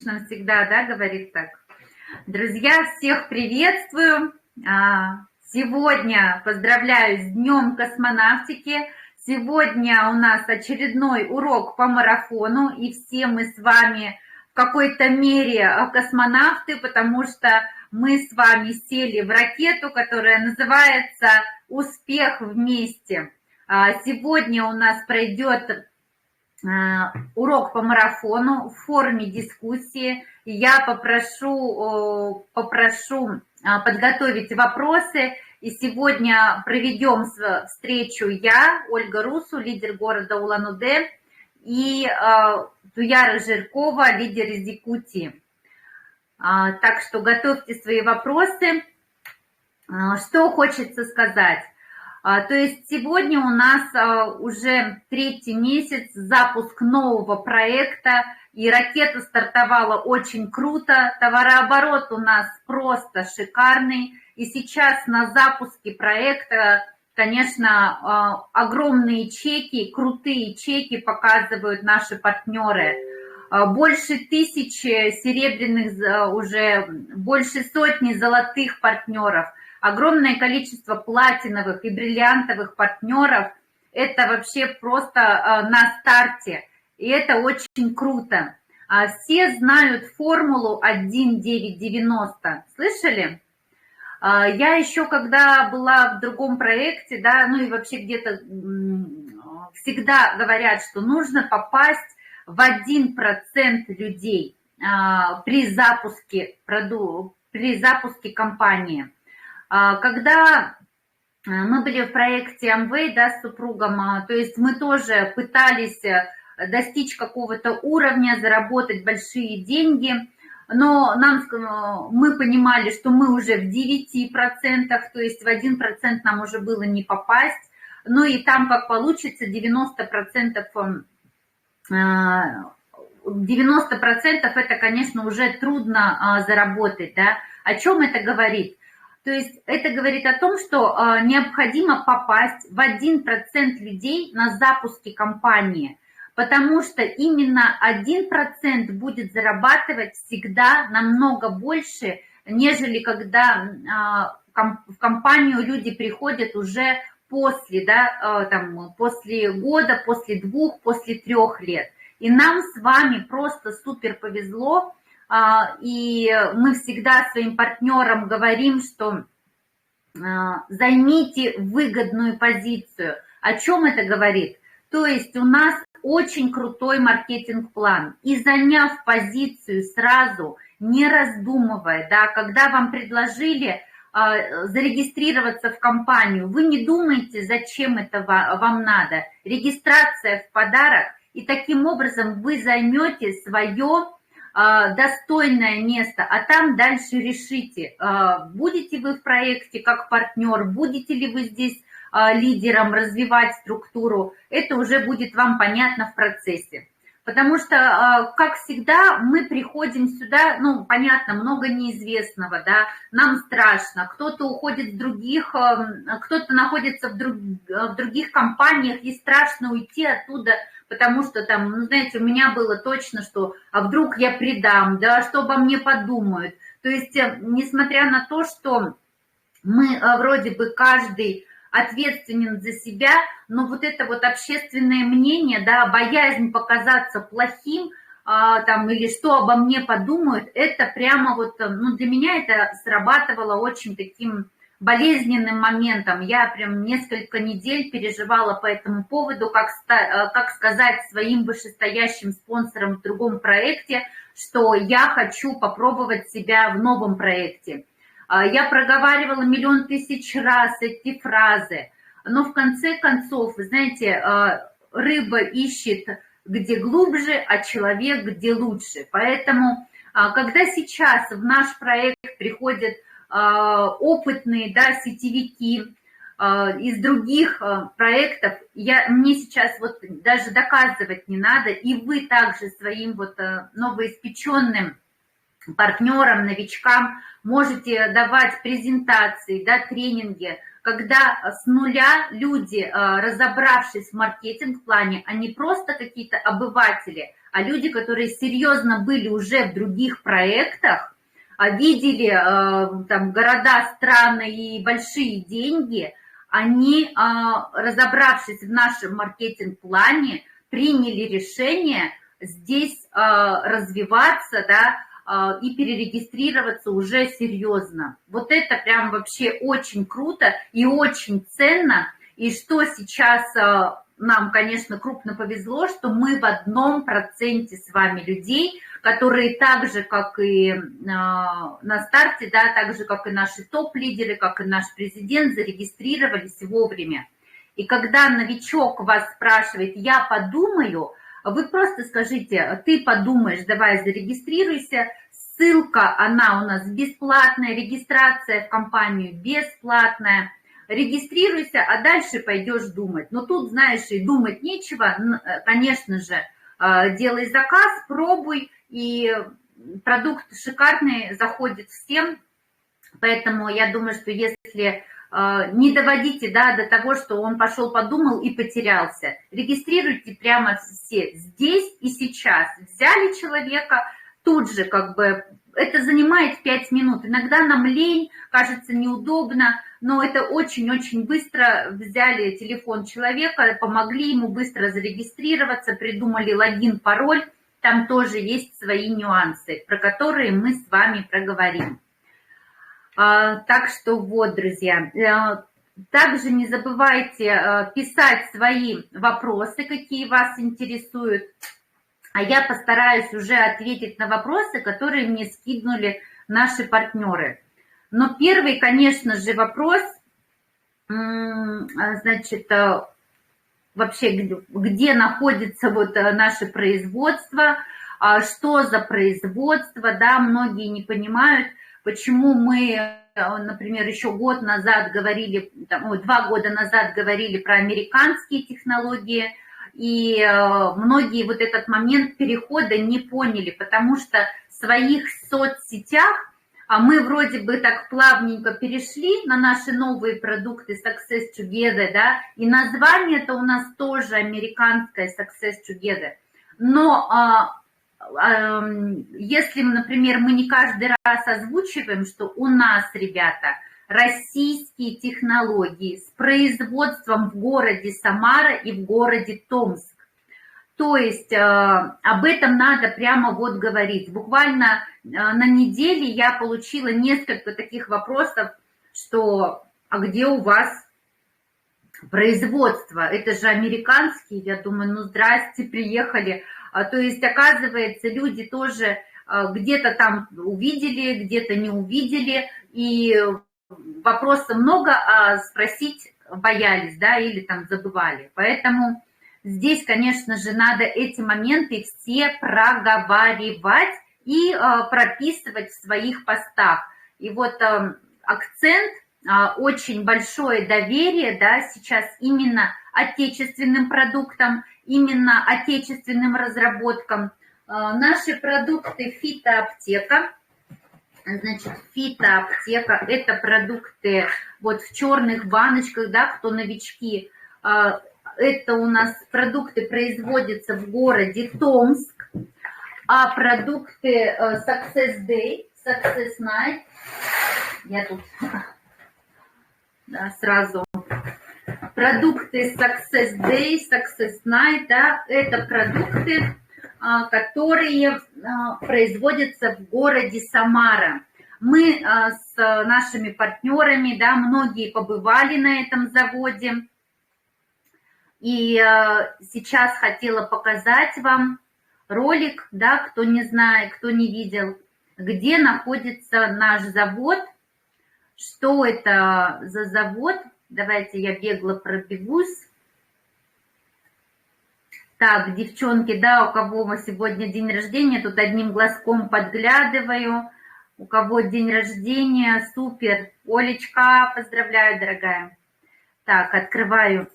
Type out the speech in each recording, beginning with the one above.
Всегда, да, говорит так. Друзья, всех приветствую. Сегодня поздравляю с Днем космонавтики. Сегодня у нас очередной урок по марафону, и все мы с вами в какой-то мере космонавты, потому что мы с вами сели в ракету, которая называется «Успех вместе». Сегодня у нас пройдет урок по марафону в форме дискуссии. Я попрошу подготовить вопросы. И сегодня проведем встречу я, Ольга Русу, лидер города Улан-Удэ, и Туяра Жиркова, лидер из Якутии. Так что готовьте свои вопросы. Что хочется сказать? То есть сегодня у нас уже третий месяц запуск нового проекта, и ракета стартовала очень круто, товарооборот у нас просто шикарный, и сейчас на запуске проекта, конечно, огромные чеки, крутые чеки показывают наши партнеры. Больше 1000 серебряных, уже больше сотни золотых партнеров. Огромное количество платиновых и бриллиантовых партнеров. Это вообще просто на старте. И это очень круто. Все знают формулу 1-9-90. Слышали? Я еще, когда была в другом проекте, да, ну и вообще где-то всегда говорят, что нужно попасть в 1% людей при запуске компании. Когда мы были в проекте Amway, да, с супругом, то есть мы тоже пытались достичь какого-то уровня, заработать большие деньги, но мы понимали, что мы уже в 9%, то есть в 1% нам уже было не попасть, ну и там как получится 90%, 90% это, конечно, уже трудно заработать, да. О чем это говорит? То есть это говорит о том, что необходимо попасть в 1% людей на запуске компании, потому что именно 1% будет зарабатывать всегда намного больше, нежели когда в компанию люди приходят уже после, да, там, после года, после 2, после 3 лет. И нам с вами просто супер повезло. И мы всегда своим партнерам говорим, что займите выгодную позицию. О чем это говорит? То есть у нас очень крутой маркетинг-план. И заняв позицию сразу, не раздумывая, да, когда вам предложили зарегистрироваться в компанию, вы не думаете, зачем это вам надо. Регистрация в подарок, и таким образом вы займете свое достойное место, а там дальше решите, будете вы в проекте как партнер, будете ли вы здесь лидером развивать структуру, это уже будет вам понятно в процессе. Потому что, как всегда, мы приходим сюда, ну, понятно, много неизвестного, да, нам страшно, кто-то уходит с других, кто-то находится в других компаниях, и страшно уйти оттуда, потому что там, ну, знаете, у меня было точно, что а вдруг я предам, да, что обо мне подумают. То есть, несмотря на то, что мы вроде бы каждый ответственен за себя, но вот это вот общественное мнение, да, боязнь показаться плохим, там, или что обо мне подумают, это прямо вот, ну, для меня это срабатывало очень таким болезненным моментом. Я прям несколько недель переживала по этому поводу, как сказать своим вышестоящим спонсорам в другом проекте, что я хочу попробовать себя в новом проекте. Я проговаривала 1 000 000 раз эти фразы, но в конце концов, вы знаете, рыба ищет где глубже, а человек где лучше. Поэтому, когда сейчас в наш проект приходят опытные, да, сетевики из других проектов, мне сейчас вот даже доказывать не надо, и вы также своим вот новоиспеченным партнерам, новичкам можете давать презентации, да, тренинги, когда с нуля люди, разобравшись в маркетинг-плане, они просто какие-то обыватели, а люди, которые серьезно были уже в других проектах, видели там города, страны и большие деньги, они, разобравшись в нашем маркетинг-плане, приняли решение здесь развиваться, да, и перерегистрироваться уже серьезно. Вот это прям вообще очень круто и очень ценно. И что сейчас нам, конечно, крупно повезло, что мы в 1% с вами людей, которые так же, как и на старте, да, так же, как и наши топ-лидеры, как и наш президент, зарегистрировались вовремя. И когда новичок вас спрашивает, я подумаю, вы просто скажите, ты подумаешь, давай зарегистрируйся. Ссылка, она у нас бесплатная, регистрация в компанию бесплатная. Регистрируйся, а дальше пойдешь думать. Но тут, знаешь, и думать нечего. Конечно же, делай заказ, пробуй, и продукт шикарный, заходит всем. Поэтому я думаю, что если не доводите, да, до того, что он пошел, подумал и потерялся, регистрируйте прямо все здесь и сейчас. Взяли человека, тут же как бы это занимает 5 минут. Иногда нам лень, кажется неудобно, но это очень-очень быстро. Взяли телефон человека, помогли ему быстро зарегистрироваться, придумали логин, пароль. Там тоже есть свои нюансы, про которые мы с вами проговорим. Так что вот, друзья, также не забывайте писать свои вопросы, какие вас интересуют. А я постараюсь уже ответить на вопросы, которые мне скинули наши партнеры. Но первый, конечно же, вопрос, значит, вообще, где находится вот наше производство, что за производство, да, многие не понимают, почему мы, например, еще год назад говорили, 2 года назад говорили про американские технологии, и многие вот этот момент перехода не поняли, потому что в своих соцсетях мы вроде бы так плавненько перешли на наши новые продукты Success Together, да, и название-то у нас тоже американское Success Together. Но если, например, мы не каждый раз озвучиваем, что у нас, ребята, российские технологии с производством в городе Самара и в городе Томск. То есть об этом надо прямо вот говорить. Буквально на неделе я получила несколько таких вопросов, что а где у вас производство? Это же американские. Я думаю, ну здрасте, приехали. То есть, оказывается, люди тоже где-то там увидели, где-то не увидели, и вопросов много, а спросить боялись, да, или там забывали. Поэтому здесь, конечно же, надо эти моменты все проговаривать и прописывать в своих постах. И вот акцент, очень большое доверие, да, сейчас именно отечественным продуктам, именно отечественным разработкам. Наши продукты фитоаптека. Значит, фитоаптека – это продукты вот в черных баночках, да, кто новички. Это у нас продукты производятся в городе Томск, а продукты Success Day, Success Night, я тут да, сразу, продукты Success Day, Success Night, да, это продукты, которые производятся в городе Самара. Мы с нашими партнерами, да, многие побывали на этом заводе. И сейчас хотела показать вам ролик, да, кто не знает, кто не видел, где находится наш завод, что это за завод. Давайте я бегло пробегусь. Так, девчонки, да, у кого сегодня день рождения, тут одним глазком подглядываю. У кого день рождения, супер. Олечка, поздравляю, дорогая. Так, открываю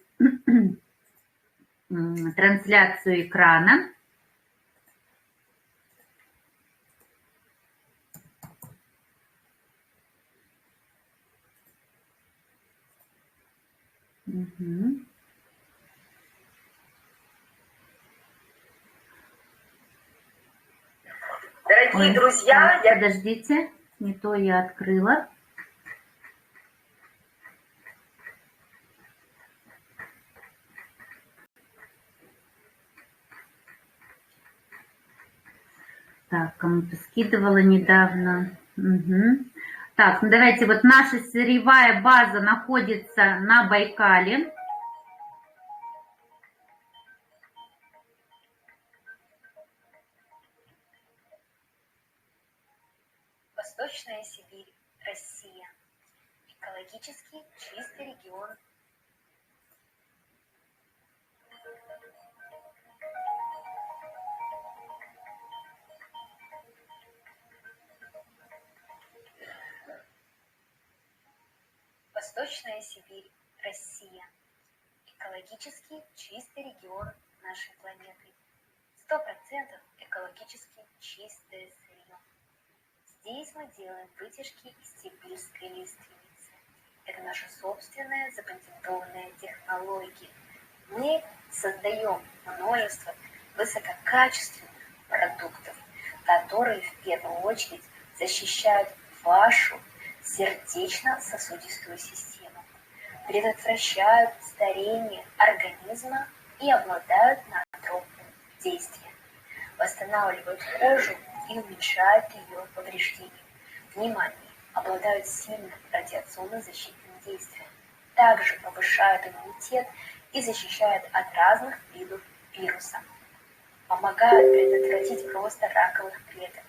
трансляцию экрана. Угу. Дорогие друзья, подождите, не то я открыла. Так, кому-то скидывала недавно. Угу. Так, ну давайте, вот наша сырьевая база находится на Байкале. Восточная Сибирь, Россия. Экологически чистый регион. Восточная Сибирь, Россия. Экологически чистый регион нашей планеты. 100% экологически чистое сырье. Здесь мы делаем вытяжки из сибирской лиственницы. Это наша собственная запатентованная технология. Мы создаем множество высококачественных продуктов, которые в первую очередь защищают вашу сердечно-сосудистую систему, предотвращают старение организма и обладают ноотропным действием, восстанавливают кожу и уменьшают ее повреждения. Внимание! Обладают сильным радиационно-защитным действием, также повышают иммунитет и защищают от разных видов вирусов, помогают предотвратить рост раковых клеток,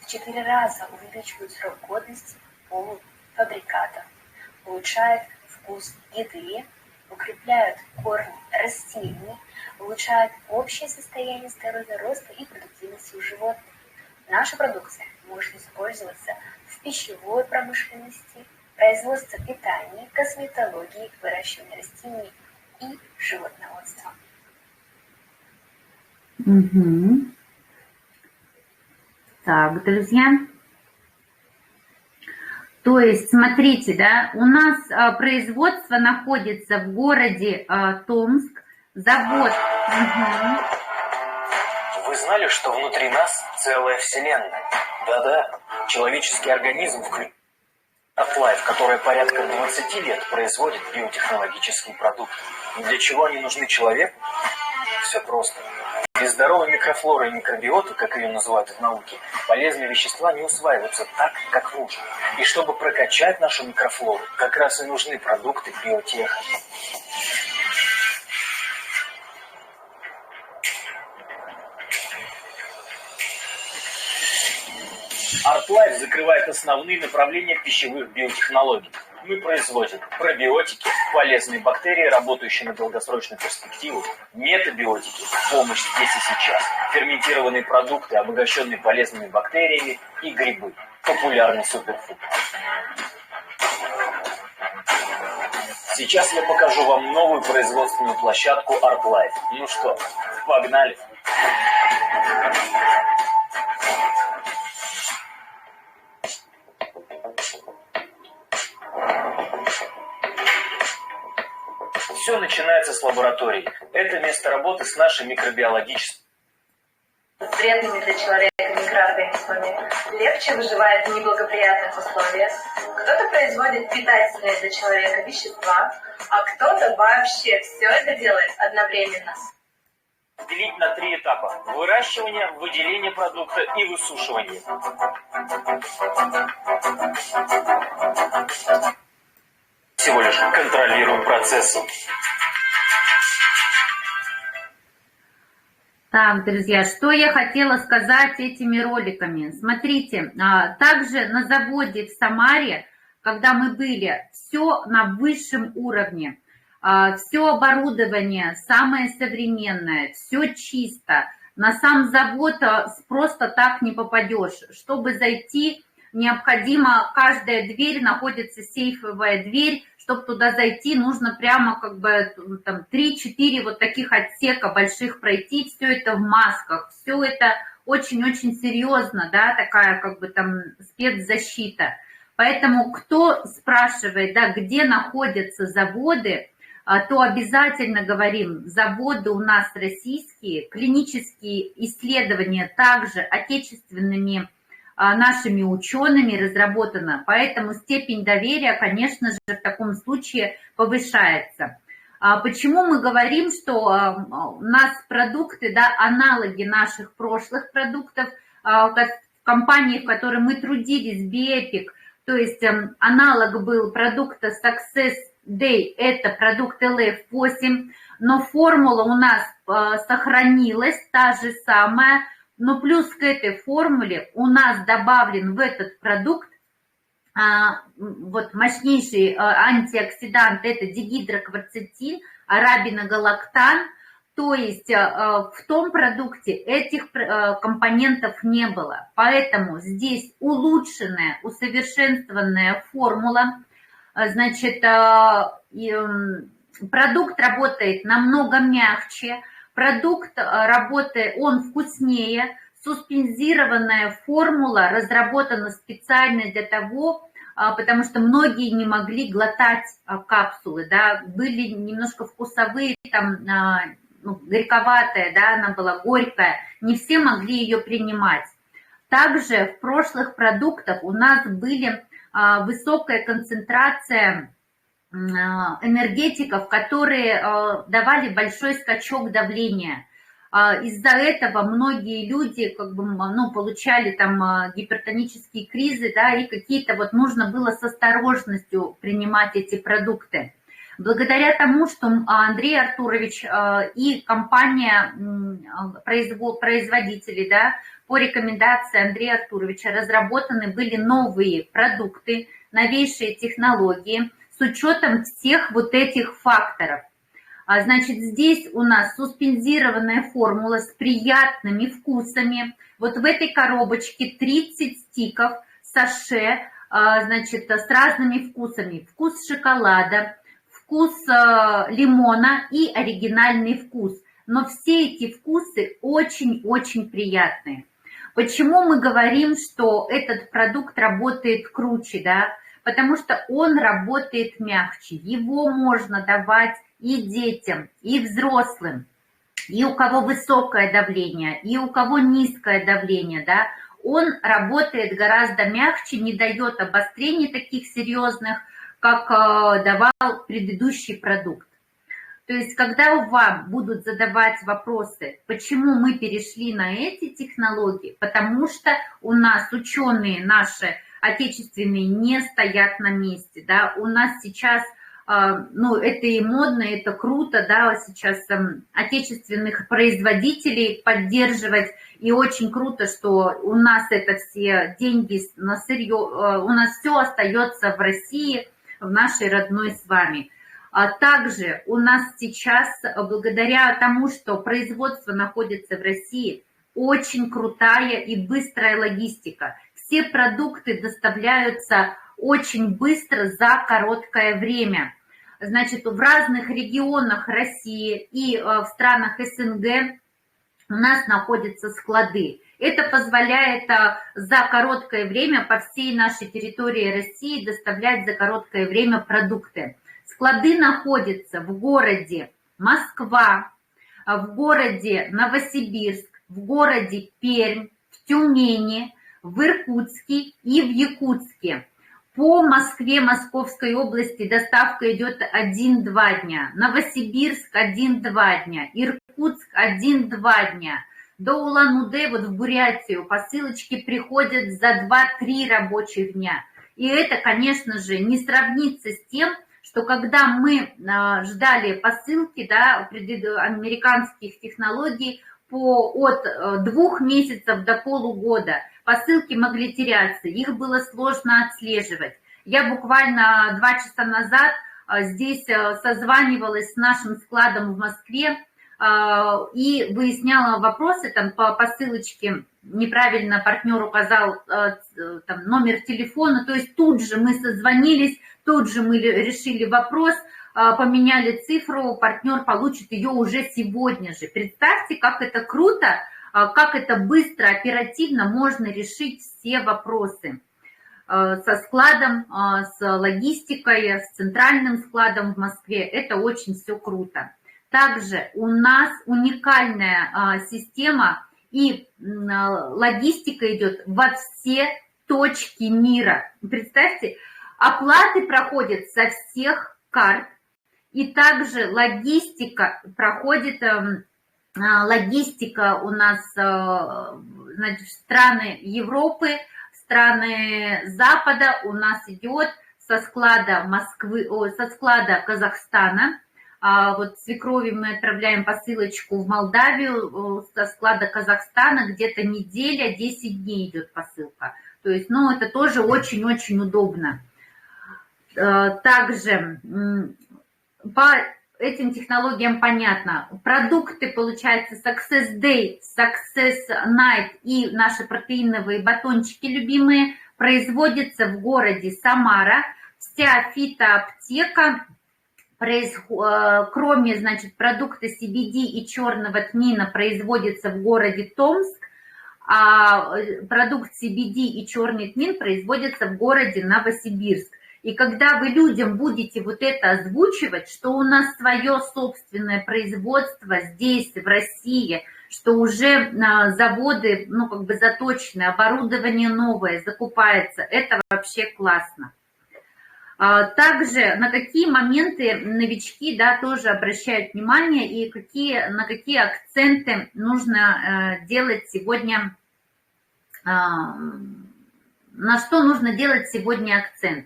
в 4 раза увеличивают срок годности полуфабрикатов, улучшают вкус еды, укрепляют корни растений, улучшают общее состояние здоровья, роста и продуктивности у животных. Наша продукция может использоваться в пищевой промышленности, производстве питания, косметологии, выращивании растений и животноводства. Угу. Так, друзья. То есть, смотрите, да, у нас производство находится в городе Томск, завод. Угу. Вы знали, что внутри нас целая вселенная? Да-да, человеческий организм ArtLife, которая порядка 20 лет производит биотехнологические продукты. И для чего они нужны человеку? Все просто. Без здоровой микрофлоры и микробиоты, как ее называют в науке, полезные вещества не усваиваются так, как нужно. И чтобы прокачать нашу микрофлору, как раз и нужны продукты биотеха. ArtLife закрывает основные направления пищевых биотехнологий. Мы производим пробиотики, полезные бактерии, работающие на долгосрочную перспективу, метабиотики, помощь здесь и сейчас, ферментированные продукты, обогащенные полезными бактериями, и грибы, популярный суперфуд. Сейчас я покажу вам новую производственную площадку ArtLife. Ну что, погнали! Все начинается с лаборатории. Это место работы с нашей микробиологической. С вредными для человека микроорганизмами легче выживает в неблагоприятных условиях. Кто-то производит питательные для человека вещества, а кто-то вообще все это делает одновременно. Делить на 3 этапа: выращивание, выделение продукта и высушивание. Всего лишь контролируем процессы. Так, друзья, что я хотела сказать этими роликами. Смотрите, также на заводе в Самаре, когда мы были, все на высшем уровне, все оборудование самое современное, все чисто. На сам завод просто так не попадешь. Чтобы зайти, необходимо, каждая дверь находится сейфовая дверь. Чтобы туда зайти, нужно прямо как бы там 3-4 вот таких отсека больших пройти. Все это в масках, все это очень-очень серьезно, да, такая как бы там спецзащита. Поэтому кто спрашивает, да, где находятся заводы, то обязательно говорим, заводы у нас российские, клинические исследования также отечественными нашими учеными разработано, поэтому степень доверия, конечно же, в таком случае повышается. Почему мы говорим, что у нас продукты, да, аналоги наших прошлых продуктов, компании, в которой мы трудились, Биэпик, то есть аналог был продукта Success Day, это продукт LF8, но формула у нас сохранилась, та же самая, но плюс к этой формуле у нас добавлен в этот продукт вот мощнейший антиоксидант, это дигидрокварцетин, арабиногалактан, то есть в том продукте этих компонентов не было. Поэтому здесь улучшенная, усовершенствованная формула. Значит, продукт работает намного мягче, продукт работает, он вкуснее, суспензированная формула разработана специально для того, потому что многие не могли глотать капсулы, да, были немножко вкусовые, там, горьковатая, да, она была горькая, не все могли ее принимать. Также в прошлых продуктах у нас были высокая концентрация энергетиков, которые давали большой скачок давления. Из-за этого многие люди получали там гипертонические кризы, да, и какие-то вот нужно было с осторожностью принимать эти продукты. Благодаря тому, что Андрей Артурович и компания производителей, да, по рекомендации Андрея Артуровича разработаны были новые продукты, новейшие технологии с учетом всех вот этих факторов. Значит, здесь у нас суспензированная формула с приятными вкусами. Вот в этой коробочке 30 стиков, саше, значит, с разными вкусами. Вкус шоколада, вкус лимона и оригинальный вкус. Но все эти вкусы очень-очень приятные. Почему мы говорим, что этот продукт работает круче, да? Потому что он работает мягче. Его можно давать и детям, и взрослым, и у кого высокое давление, и у кого низкое давление, да, он работает гораздо мягче, не дает обострений таких серьезных, как давал предыдущий продукт. То есть, когда вам будут задавать вопросы, почему мы перешли на эти технологии, потому что у нас ученые наши отечественные не стоят на месте, да, у нас сейчас это и модно, это круто, да, сейчас отечественных производителей поддерживать, и очень круто, что у нас это все деньги на сырье, у нас все остается в России, в нашей родной с вами. Также у нас сейчас, благодаря тому, что производство находится в России, очень крутая и быстрая логистика. Все продукты доставляются очень быстро за короткое время. Значит, в разных регионах России и в странах СНГ у нас находятся склады. Это позволяет за короткое время по всей нашей территории России доставлять за короткое время продукты. Склады находятся в городе Москва, в городе Новосибирск, в городе Пермь, в Тюмени, в Иркутске и в Якутске. По Москве, Московской области доставка идет 1-2 дня. Новосибирск 1-2 дня. Иркутск 1-2 дня. До Улан-Удэ, вот в Бурятию, посылочки приходят за 2-3 рабочих дня. И это, конечно же, не сравнится с тем, что когда мы ждали посылки, да, американских технологий от 2 месяцев до полугода, посылки могли теряться, их было сложно отслеживать. Я буквально 2 часа назад здесь созванивалась с нашим складом в Москве и выясняла вопросы там, по посылочке. Неправильно партнер указал там, номер телефона, то есть тут же мы созвонились, тут же мы решили вопрос, поменяли цифру, партнер получит ее уже сегодня же. Представьте, как это круто, как это быстро, оперативно можно решить все вопросы. Со складом, с логистикой, с центральным складом в Москве. Это очень все круто. Также у нас уникальная система и логистика идет во все точки мира. Представьте, оплаты проходят со всех карт, и также логистика проходит, логистика у нас, значит, страны Европы, страны Запада у нас идет со склада Москвы, со склада Казахстана. Вот свекрови мы отправляем посылочку в Молдавию со склада Казахстана, где-то неделя, 10 дней идет посылка. То есть, ну, это тоже очень-очень удобно. Также по этим технологиям понятно. Продукты, получается, Success Day, Success Night и наши протеиновые батончики любимые производятся в городе Самара. Вся фитоаптека, кроме, значит, продукта CBD и черного тмина, производится в городе Томск, а продукт CBD и черный тмин производится в городе Новосибирск. И когда вы людям будете вот это озвучивать, что у нас свое собственное производство здесь, в России, что уже заводы, ну, как бы заточены, оборудование новое закупается, это вообще классно. Также на какие моменты новички, да, тоже обращают внимание и на какие акценты нужно делать сегодня, на что нужно делать сегодня акцент.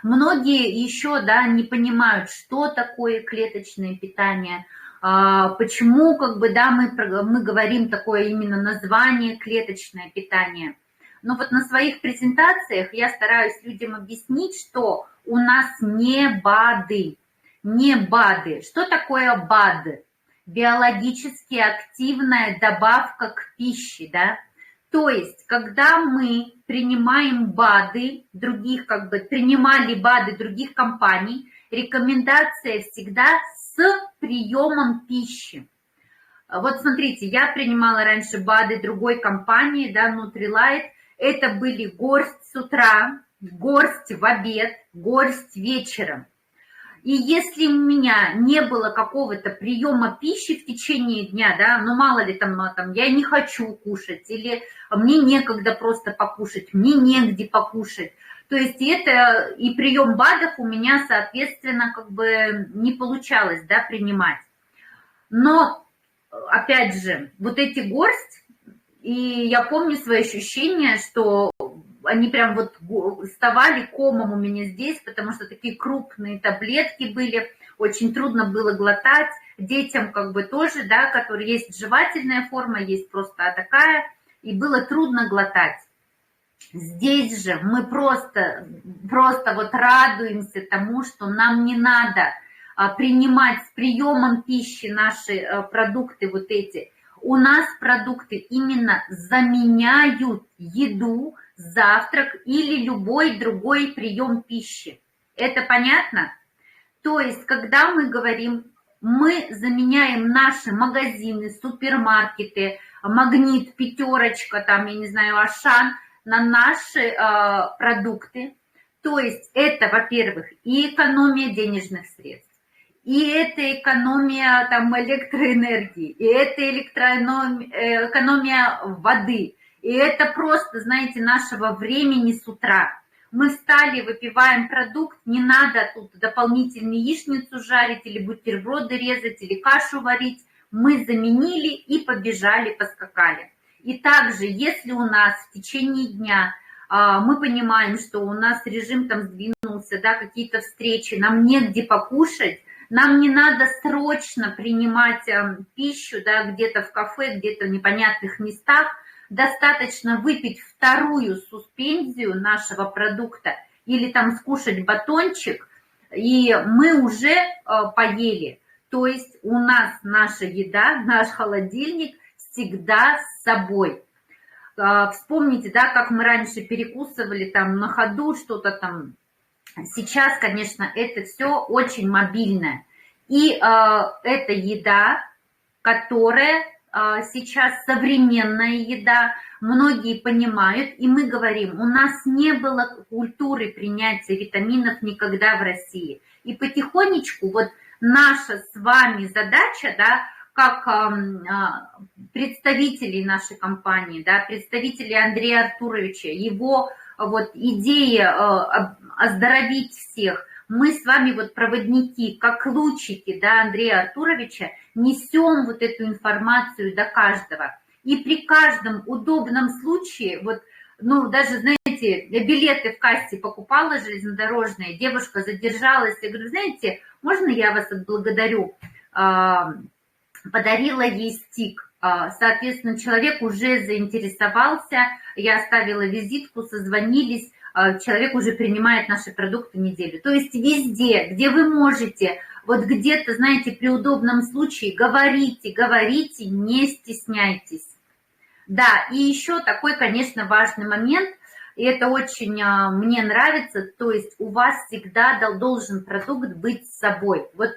Многие еще, да, не понимают, что такое клеточное питание, почему, как бы, да, мы говорим такое именно название клеточное питание. Но вот на своих презентациях я стараюсь людям объяснить, что у нас не БАДы, не БАДы. Что такое БАД? Биологически активная добавка к пище, да? То есть, когда мы принимаем БАДы других, как бы принимали БАДы других компаний, рекомендация всегда с приемом пищи. Вот смотрите, я принимала раньше БАДы другой компании, да, Nutrilite. Это были горсть с утра, горсть в обед, горсть вечером. И если у меня не было какого-то приема пищи в течение дня, да, ну мало ли там я не хочу кушать, или мне некогда просто покушать, мне негде покушать. То есть это и прием БАДов у меня, соответственно, как бы не получалось, да, принимать. Но, опять же, вот эти горсть, и я помню свои ощущения, что они прям вот вставали комом у меня здесь, потому что такие крупные таблетки были, очень трудно было глотать. Детям как бы тоже, да, которые есть жевательная форма, есть просто такая, и было трудно глотать. Здесь же мы просто вот радуемся тому, что нам не надо принимать с приемом пищи наши продукты вот эти. У нас продукты именно заменяют еду, завтрак или любой другой прием пищи. Это понятно? То есть, когда мы говорим, мы заменяем наши магазины, супермаркеты, Магнит, Пятерочка, там, я не знаю, Ашан, на наши продукты. То есть, это, во-первых, и экономия денежных средств, и это экономия там электроэнергии, и это экономия воды, и это просто, знаете, нашего времени с утра. Мы встали, выпиваем продукт, не надо тут дополнительно яичницу жарить, или бутерброды резать, или кашу варить. Мы заменили и побежали, поскакали. И также, если у нас в течение дня мы понимаем, что у нас режим там сдвинулся, да, какие-то встречи, нам негде покушать, нам не надо срочно принимать пищу, да, где-то в кафе, где-то в непонятных местах. Достаточно выпить вторую суспензию нашего продукта или там скушать батончик, и мы уже поели. То есть у нас наша еда, наш холодильник всегда с собой. Вспомните, да, как мы раньше перекусывали там на ходу что-то там. Сейчас, конечно, это все очень мобильное. И это еда, которая сейчас современная еда, многие понимают, и мы говорим, у нас не было культуры принятия витаминов никогда в России. И потихонечку вот наша с вами задача, да, как представителей нашей компании, да, представителей Андрея Артуровича, его вот идеи оздоровить всех. Мы с вами вот проводники, как лучики, да, Андрея Артуровича, несем вот эту информацию до каждого. И при каждом удобном случае, вот, ну, даже, знаете, билеты в кассе покупала железнодорожные, девушка задержалась, я говорю, знаете, можно я вас отблагодарю? Подарила ей стик. Соответственно, человек уже заинтересовался, я оставила визитку, созвонились, человек уже принимает наши продукты неделю. То есть везде, где вы можете, вот где-то, знаете, при удобном случае, говорите, не стесняйтесь. Да, и еще такой, конечно, важный момент, и это очень мне нравится, то есть у вас всегда должен продукт быть с собой. Вот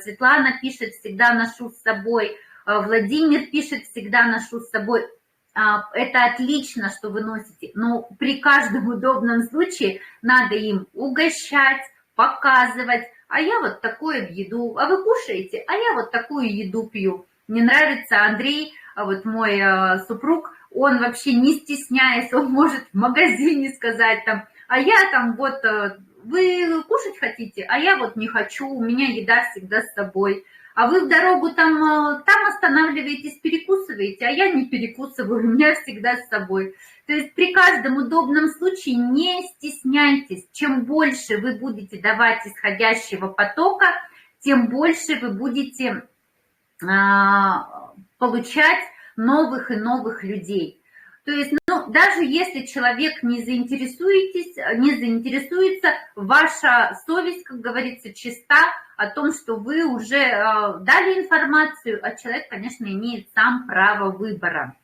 Светлана пишет, всегда ношу с собой, Владимир пишет, всегда ношу с собой. Это отлично, что вы носите, но при каждом удобном случае надо им угощать, показывать. А я вот такое еду, а вы кушаете, а я вот такую еду пью. Мне нравится Андрей, вот мой супруг, он вообще не стесняясь, он может в магазине сказать там, а я там вот, вы кушать хотите, а я вот не хочу, у меня еда всегда с собой. А вы в дорогу там останавливаетесь, перекусываете, а я не перекусываю, у меня всегда с собой. То есть при каждом удобном случае не стесняйтесь. Чем больше вы будете давать исходящего потока, тем больше вы будете получать новых и новых людей. То есть, ну, даже если человек не заинтересуется, ваша совесть, как говорится, чиста о том, что вы уже дали информацию, а человек, конечно, имеет сам право выбора.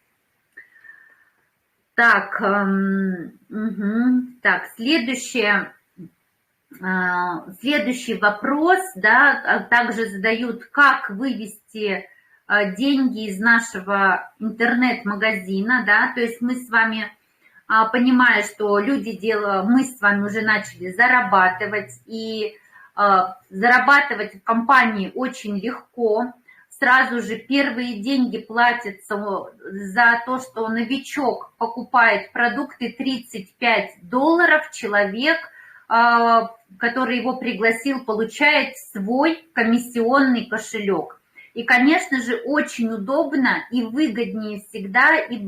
Так, так, следующий вопрос, да, также задают, как вывести деньги из нашего интернет-магазина, да, то есть мы с вами, понимая, что мы с вами уже начали зарабатывать, и зарабатывать в компании очень легко, сразу же первые деньги платятся за то, что новичок покупает продукты $35, человек, который его пригласил, получает свой комиссионный кошелек. И, конечно же, очень удобно и выгоднее всегда, и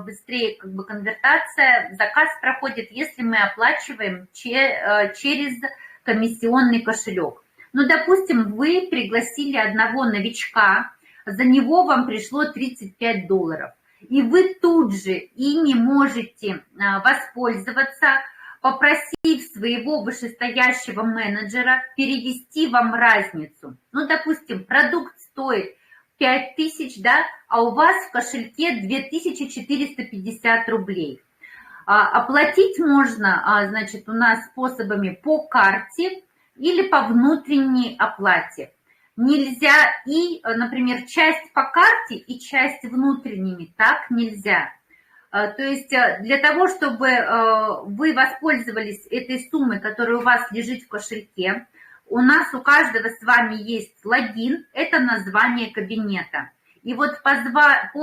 быстрее как бы конвертация, заказ проходит, если мы оплачиваем через комиссионный кошелек. Ну, допустим, вы пригласили одного новичка, за него вам пришло $35, и вы тут же ими можете воспользоваться, попросив своего вышестоящего менеджера перевести вам разницу. Ну, допустим, продукт стоит 5000, да, а у вас в кошельке 2450 рублей. Оплатить можно, значит, у нас способами по карте или по внутренней оплате. Нельзя и, например, часть по карте и часть внутренними, так нельзя. То есть для того, чтобы вы воспользовались этой суммой, которая у вас лежит в кошельке, у нас у каждого с вами есть логин, это название кабинета. И вот по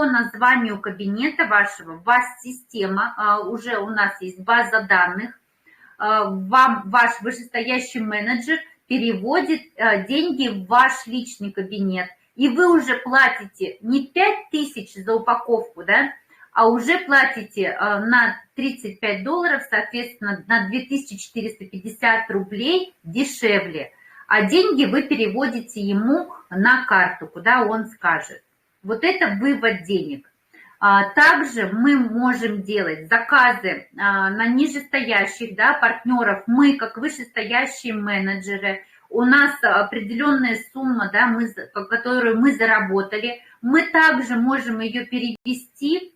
названию кабинета вашего, у вас система, уже у нас есть база данных, вам ваш вышестоящий менеджер переводит деньги в ваш личный кабинет. И вы уже платите не 5000 за упаковку, да, а уже платите на $35, соответственно, на 2450 рублей дешевле. А деньги вы переводите ему на карту, куда он скажет. Вот это вывод денег. Также мы можем делать заказы на нижестоящих, да, партнеров. Мы, как вышестоящие менеджеры, у нас определенная сумма, да, которую мы заработали. Мы также можем ее перевести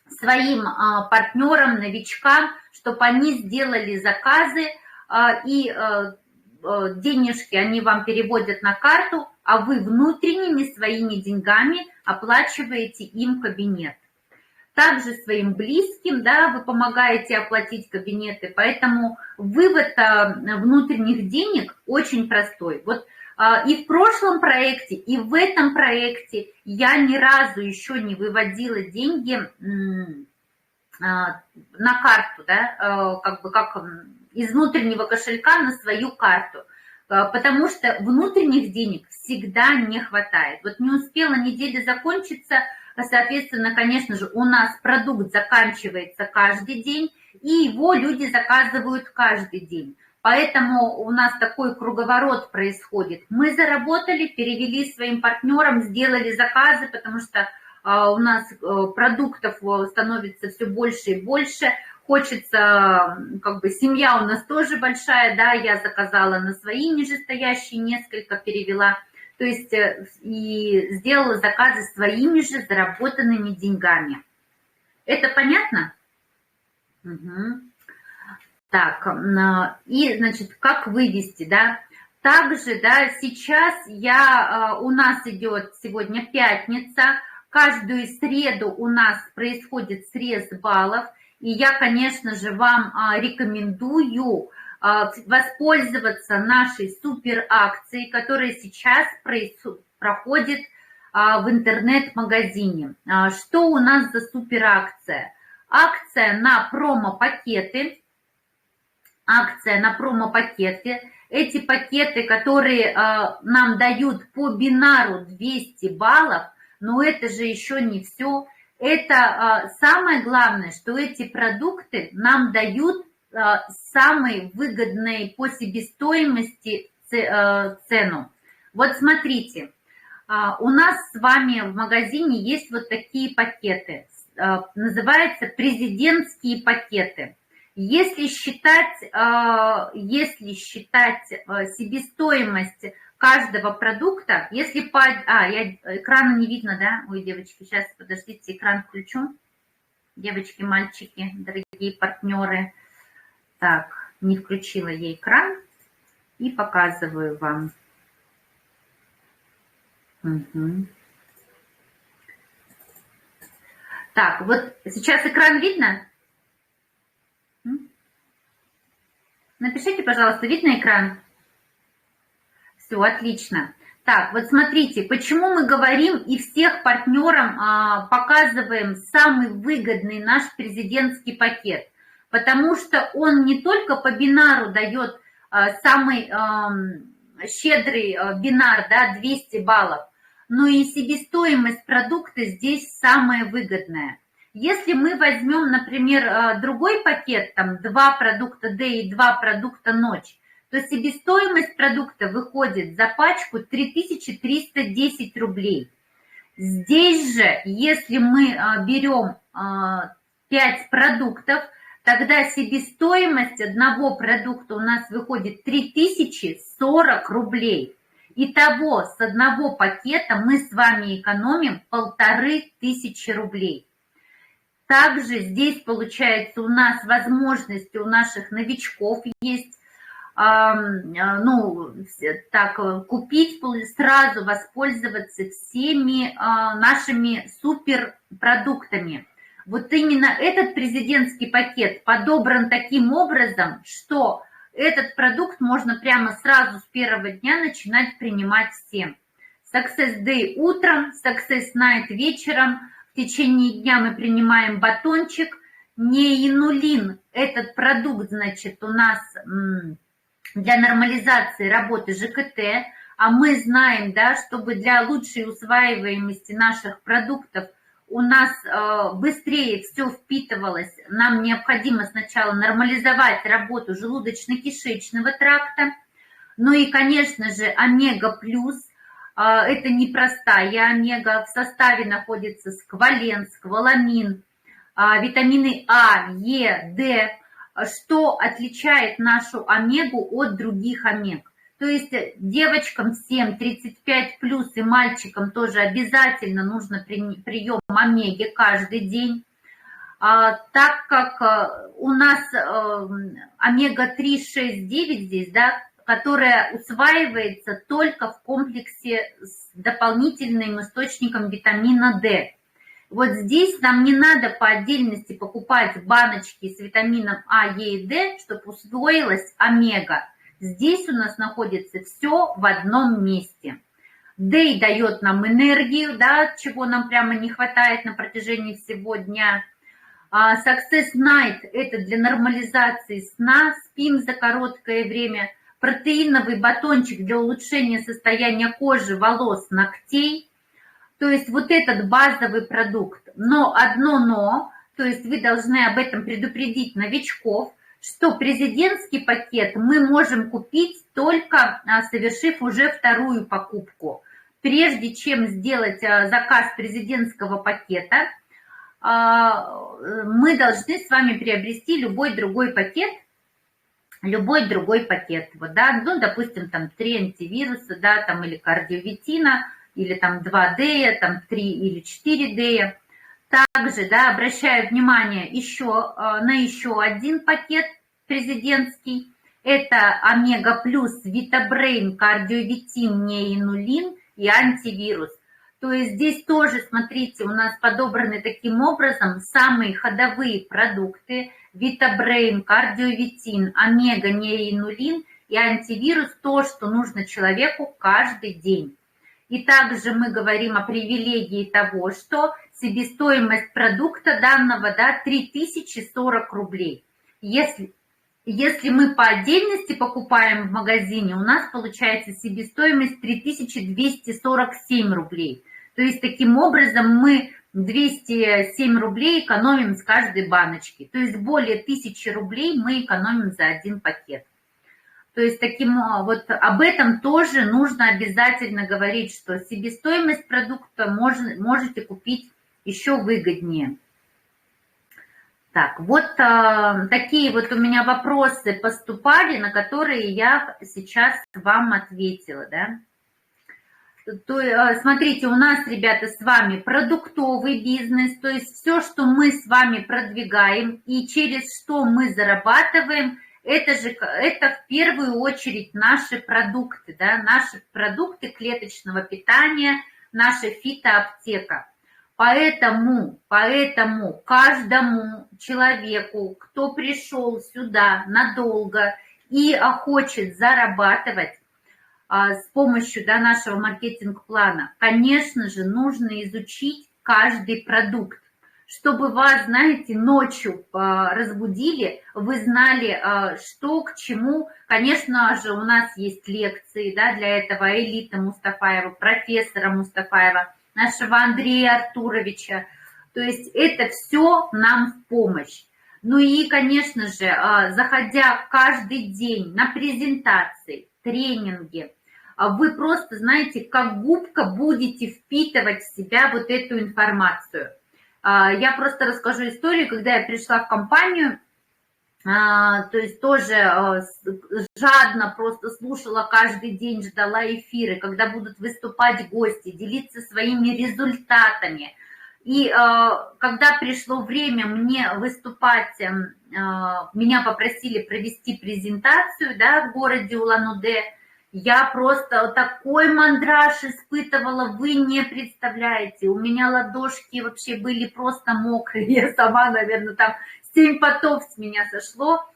своим партнерам, новичкам, чтобы они сделали заказы, и денежки они вам переводят на карту, а вы внутренними своими деньгами оплачиваете им кабинет. Также своим близким, да, вы помогаете оплатить кабинеты, поэтому вывод внутренних денег очень простой. Вот И в прошлом проекте, и в этом проекте я ни разу еще не выводила деньги на карту, да, как из внутреннего кошелька на свою карту, потому что внутренних денег всегда не хватает. Вот не успела неделя закончиться, соответственно, конечно же, у нас продукт заканчивается каждый день, и его люди заказывают каждый день. Поэтому у нас такой круговорот происходит. Мы заработали, перевели своим партнерам, сделали заказы, потому что у нас продуктов становится все больше и больше. Хочется, семья у нас тоже большая, да, я заказала на свои нижестоящие несколько, перевела. То есть и сделала заказы своими же заработанными деньгами. Это понятно? Угу. Так, и, значит, как вывести, да? Также, да, сейчас у нас идет сегодня пятница, каждую среду у нас происходит срез баллов, и я, конечно же, вам рекомендую воспользоваться нашей супер акцией, которая сейчас проходит в интернет-магазине. Что у нас за супер акция? Акция на промо-пакеты. Эти пакеты, которые нам дают по бинару 200 баллов, но это же еще не все. Это самое главное, что эти продукты нам дают самые выгодные по себестоимости цену. Вот смотрите, у нас с вами в магазине есть вот такие пакеты, называются президентские пакеты. Если считать себестоимость каждого продукта, если экрана не видно, да? Ой, девочки, сейчас, подождите, экран включу. Девочки, мальчики, дорогие партнеры. Так, не включила я экран и показываю вам. Угу. Так, вот сейчас экран видно? Напишите, пожалуйста, видно экран? Все, отлично. Так, вот смотрите, почему мы говорим и всех партнерам показываем самый выгодный наш президентский пакет. Потому что он не только по бинару дает самый щедрый бинар, да, 200 баллов, но и себестоимость продукта здесь самая выгодная. Если мы возьмем, например, другой пакет, там 2 продукта D и 2 продукта ночь, то себестоимость продукта выходит за пачку 3310 рублей. Здесь же, если мы берем 5 продуктов, тогда себестоимость одного продукта у нас выходит 3040 рублей. Итого с одного пакета мы с вами экономим 1500 рублей. Также здесь, получается, у нас возможности у наших новичков есть, купить, сразу воспользоваться всеми нашими суперпродуктами. Вот именно этот президентский пакет подобран таким образом, что этот продукт можно прямо сразу с первого дня начинать принимать всем. Success Day утром, Success Night вечером. В течение дня мы принимаем батончик. Неинулин, этот продукт, значит, у нас для нормализации работы ЖКТ. А мы знаем, да, чтобы для лучшей усваиваемости наших продуктов у нас быстрее все впитывалось, нам необходимо сначала нормализовать работу желудочно-кишечного тракта. Ну и, конечно же, омега плюс. Это непростая омега, в составе находится сквален, скваламин, витамины А, Е, Д, что отличает нашу омегу от других омег. То есть девочкам всем 35 плюс и мальчикам тоже обязательно нужно прием омеги каждый день, так как у нас омега-3, 6, 9 здесь, да, которая усваивается только в комплексе с дополнительным источником витамина D. Вот здесь нам не надо по отдельности покупать баночки с витамином А, Е и Д, чтобы усвоилась омега. Здесь у нас находится все в одном месте. Day дает нам энергию, да, чего нам прямо не хватает на протяжении всего дня. Success Night – это для нормализации сна, спим за короткое время. Протеиновый батончик для улучшения состояния кожи, волос, ногтей. То есть вот этот базовый продукт. Но одно но, то есть вы должны об этом предупредить новичков, что президентский пакет мы можем купить только совершив уже вторую покупку. Прежде чем сделать заказ президентского пакета, мы должны с вами приобрести любой другой пакет. Вот, да, ну, допустим, там 3 антивируса, да, там, или кардиоветина, или там 2 Д, там 3 или 4 Д. Также, да, обращаю внимание на еще один пакет президентский. Это Омега Плюс, Витабрейн, Кардиоветин, Неинулин и антивирус. То есть здесь тоже, смотрите, у нас подобраны таким образом самые ходовые продукты. Витабрейн, Кардиоветин, Омега, Неинулин и антивирус, то, что нужно человеку каждый день. И также мы говорим о привилегии того, что себестоимость продукта данного, да, 3040 рублей. Если мы по отдельности покупаем в магазине, у нас получается себестоимость 3247 рублей. То есть таким образом мы 207 рублей экономим с каждой баночки. То есть более 1000 рублей мы экономим за один пакет. То есть вот об этом тоже нужно обязательно говорить, что себестоимость продукта можете купить еще выгоднее. Так, вот такие вот у меня вопросы поступали, на которые я сейчас вам ответила, да. Смотрите, у нас, ребята, с вами продуктовый бизнес, то есть все, что мы с вами продвигаем и через что мы зарабатываем, это в первую очередь наши продукты, да, наши продукты клеточного питания, наша фитоаптека. Поэтому каждому человеку, кто пришел сюда надолго и хочет зарабатывать с помощью, да, нашего маркетинг-плана, конечно же, нужно изучить каждый продукт, чтобы вас, знаете, ночью разбудили, вы знали, что к чему. Конечно же, у нас есть лекции, да, для этого Элита Мустафаева, профессора Мустафаева, нашего Андрея Артуровича. То есть это все нам в помощь. Ну и, конечно же, заходя каждый день на презентации, тренинги, вы просто, знаете, как губка будете впитывать в себя вот эту информацию. Я просто расскажу историю, когда я пришла в компанию, то есть тоже жадно просто слушала каждый день, ждала эфиры, когда будут выступать гости, делиться своими результатами. И когда пришло время мне выступать, меня попросили провести презентацию, да, в городе Улан-Удэ, я просто такой мандраж испытывала, вы не представляете. У меня ладошки вообще были просто мокрые, я сама, наверное, там 7 потов с меня сошло.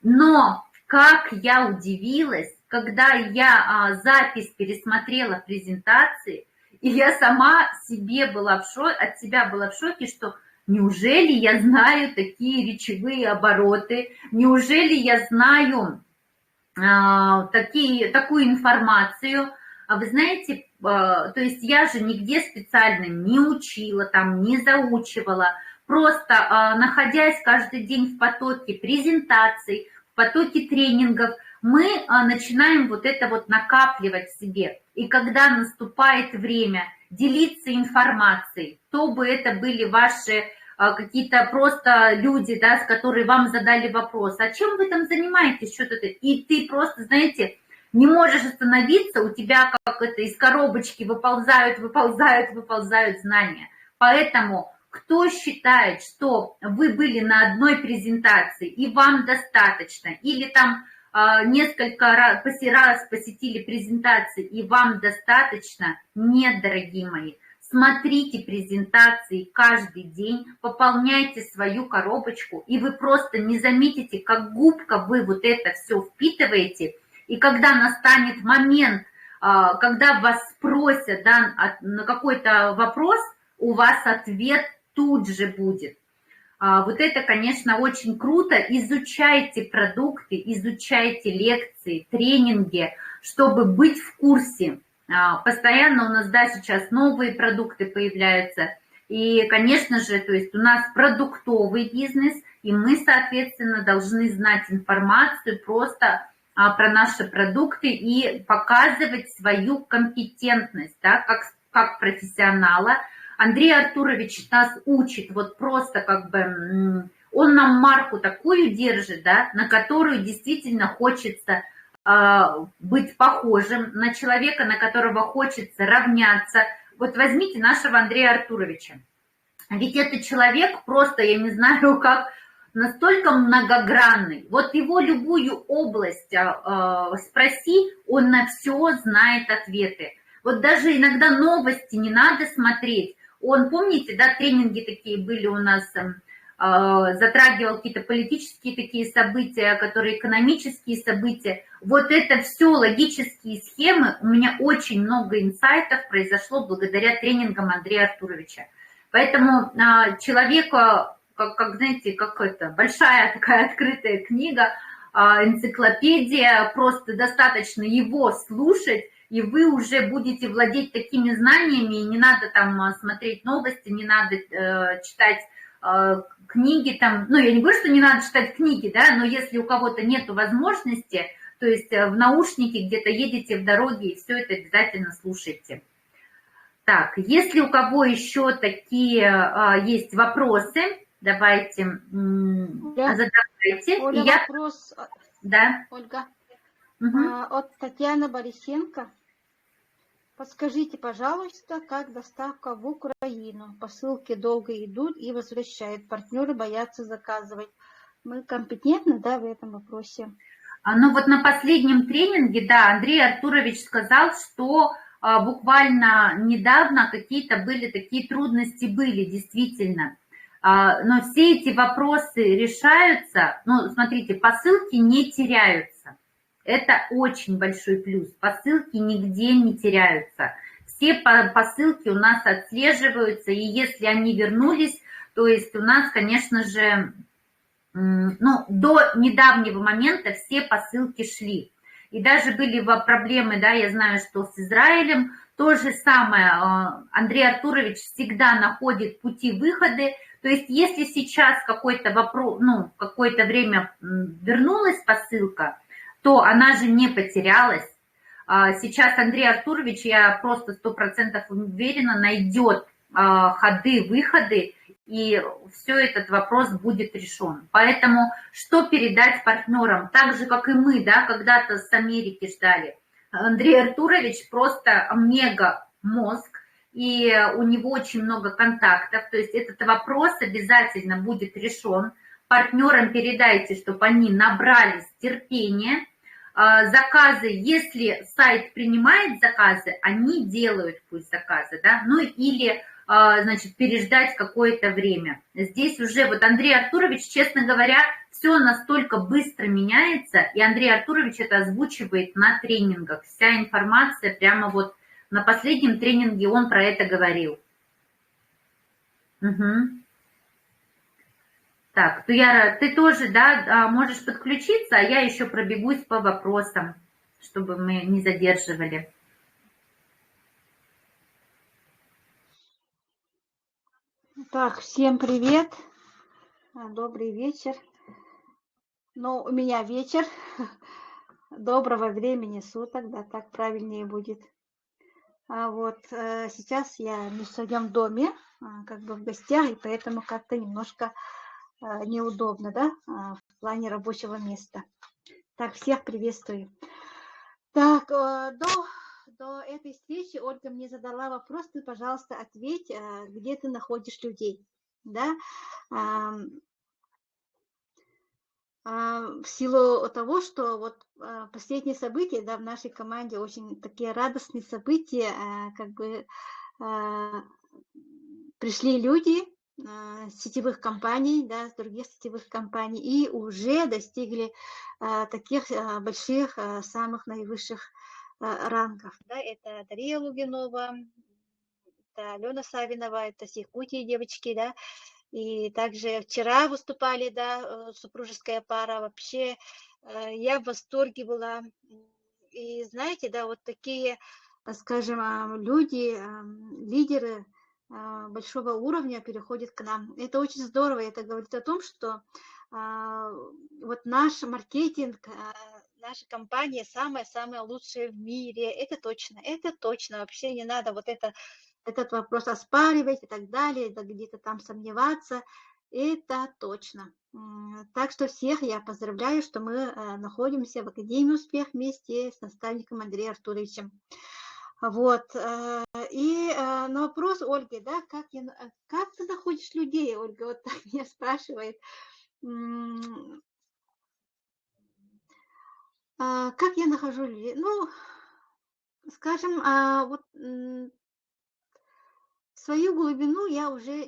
Но как я удивилась, когда я запись пересмотрела презентации, и я сама от себя была в шоке, что неужели я знаю такие речевые обороты, неужели я знаю такую информацию. Вы знаете, то есть я же нигде специально не учила, там, не заучивала, просто находясь каждый день в потоке презентаций, в потоке тренингов, мы начинаем вот это вот накапливать в себе. И когда наступает время делиться информацией, то бы это были ваши какие-то просто люди, да, с которыми вам задали вопрос, а чем вы там занимаетесь, что-то, и ты просто, знаете, не можешь остановиться, у тебя как это из коробочки выползают знания. Поэтому кто считает, что вы были на одной презентации и вам достаточно, или там несколько раз посетили презентации и вам достаточно, нет, дорогие мои. смотрите презентации каждый день, пополняйте свою коробочку, и вы просто не заметите, как губка вы вот это все впитываете, и когда настанет момент, когда вас спросят, да, на какой-то вопрос, у вас ответ тут же будет. Вот это, конечно, очень круто. Изучайте продукты, изучайте лекции, тренинги, чтобы быть в курсе. Постоянно у нас, да, сейчас новые продукты появляются. И, конечно же, то есть у нас продуктовый бизнес, и мы, соответственно, должны знать информацию просто про наши продукты и показывать свою компетентность, да, как профессионала. Андрей Артурович нас учит, вот просто как бы, он нам марку такую держит, да, на которую действительно хочется быть похожим, на человека, на которого хочется равняться. Вот возьмите нашего Андрея Артуровича. Ведь это человек просто, я не знаю, как настолько многогранный. Вот его любую область спроси, он на все знает ответы. Вот даже иногда новости не надо смотреть. Он, помните, да, тренинги такие были у нас, затрагивал какие-то политические такие события, которые экономические события. Вот это все логические схемы. У меня очень много инсайтов произошло благодаря тренингам Андрея Артуровича. Поэтому человеку, как знаете, как это, большая такая открытая книга, энциклопедия, просто достаточно его слушать, и вы уже будете владеть такими знаниями, и не надо там смотреть новости, не надо читать книги там, ну, я не говорю, что не надо читать книги, да, но если у кого-то нет возможности, то есть в наушнике где-то едете в дороге, и все это обязательно слушайте. Так, если у кого еще такие есть вопросы, давайте задавайте. Оля, вопрос. Да. Ольга. Угу. От Татьяны Борисенко. Подскажите, пожалуйста, как доставка в Украину? Посылки долго идут и возвращают. Партнеры боятся заказывать. Мы компетентны, да, в этом вопросе? Ну вот на последнем тренинге, да, Андрей Артурович сказал, что буквально недавно какие-то были такие трудности, были действительно. Но все эти вопросы решаются. Ну, смотрите, посылки не теряются. Это очень большой плюс. Посылки нигде не теряются. Все посылки у нас отслеживаются, и если они вернулись, то есть у нас, конечно же, ну, до недавнего момента все посылки шли. И даже были проблемы, да, я знаю, что с Израилем то же самое. Андрей Артурович всегда находит пути-выходы. То есть если сейчас какой-то вопрос, ну, какое-то время вернулась посылка, то она же не потерялась. Сейчас Андрей Артурович, я просто 100% уверена, найдет ходы, выходы, и все этот вопрос будет решен. Поэтому что передать партнерам? Так же, как и мы, да, когда-то с Америки ждали. Андрей Артурович просто мега-мозг, и у него очень много контактов. То есть этот вопрос обязательно будет решен. Партнерам передайте, чтобы они набрались терпения. Заказы, если сайт принимает заказы, они делают пусть заказы, да, ну или, значит, переждать какое-то время. Здесь уже вот Андрей Артурович, честно говоря, все настолько быстро меняется, и Андрей Артурович это озвучивает на тренингах. Вся информация прямо вот на последнем тренинге он про это говорил. Угу. Так, Туяра, ты тоже, да, можешь подключиться, а я еще пробегусь по вопросам, чтобы мы не задерживали. Так, всем привет. Добрый вечер. Ну, у меня вечер. Доброго времени суток, да, так правильнее будет. А вот сейчас я не в своем доме, как бы в гостях, и поэтому как-то немножко неудобно, да, в плане рабочего места. Так, всех приветствую. Так, до этой встречи Ольга мне задала вопрос, ты, пожалуйста, ответь, где ты находишь людей, да, в силу того, что вот последние события, да, в нашей команде очень такие радостные события, как бы пришли люди с сетевых компаний, да, с других сетевых компаний, и уже достигли таких больших, самых наивысших рангов. Да, это Дарья Лугинова, это Алена Савинова, это с Якутии девочки, да, и также вчера выступали, да, супружеская пара, вообще я в восторге была. И знаете, да, вот такие, скажем, люди, лидеры большого уровня переходят к нам. Это очень здорово, это говорит о том, что вот наш маркетинг, наша компания самая-самая лучшая в мире. Это точно. Вообще не надо вот этот вопрос оспаривать и так далее, да, где-то там сомневаться. Это точно. Так что всех я поздравляю, что мы находимся в Академии «Успех» вместе с наставником Андреем Артуровичем. Вот. И на вопрос Ольги, да, как ты находишь людей, Ольга, вот так меня спрашивает. Как я нахожу людей? Ну, скажем, вот свою глубину я уже,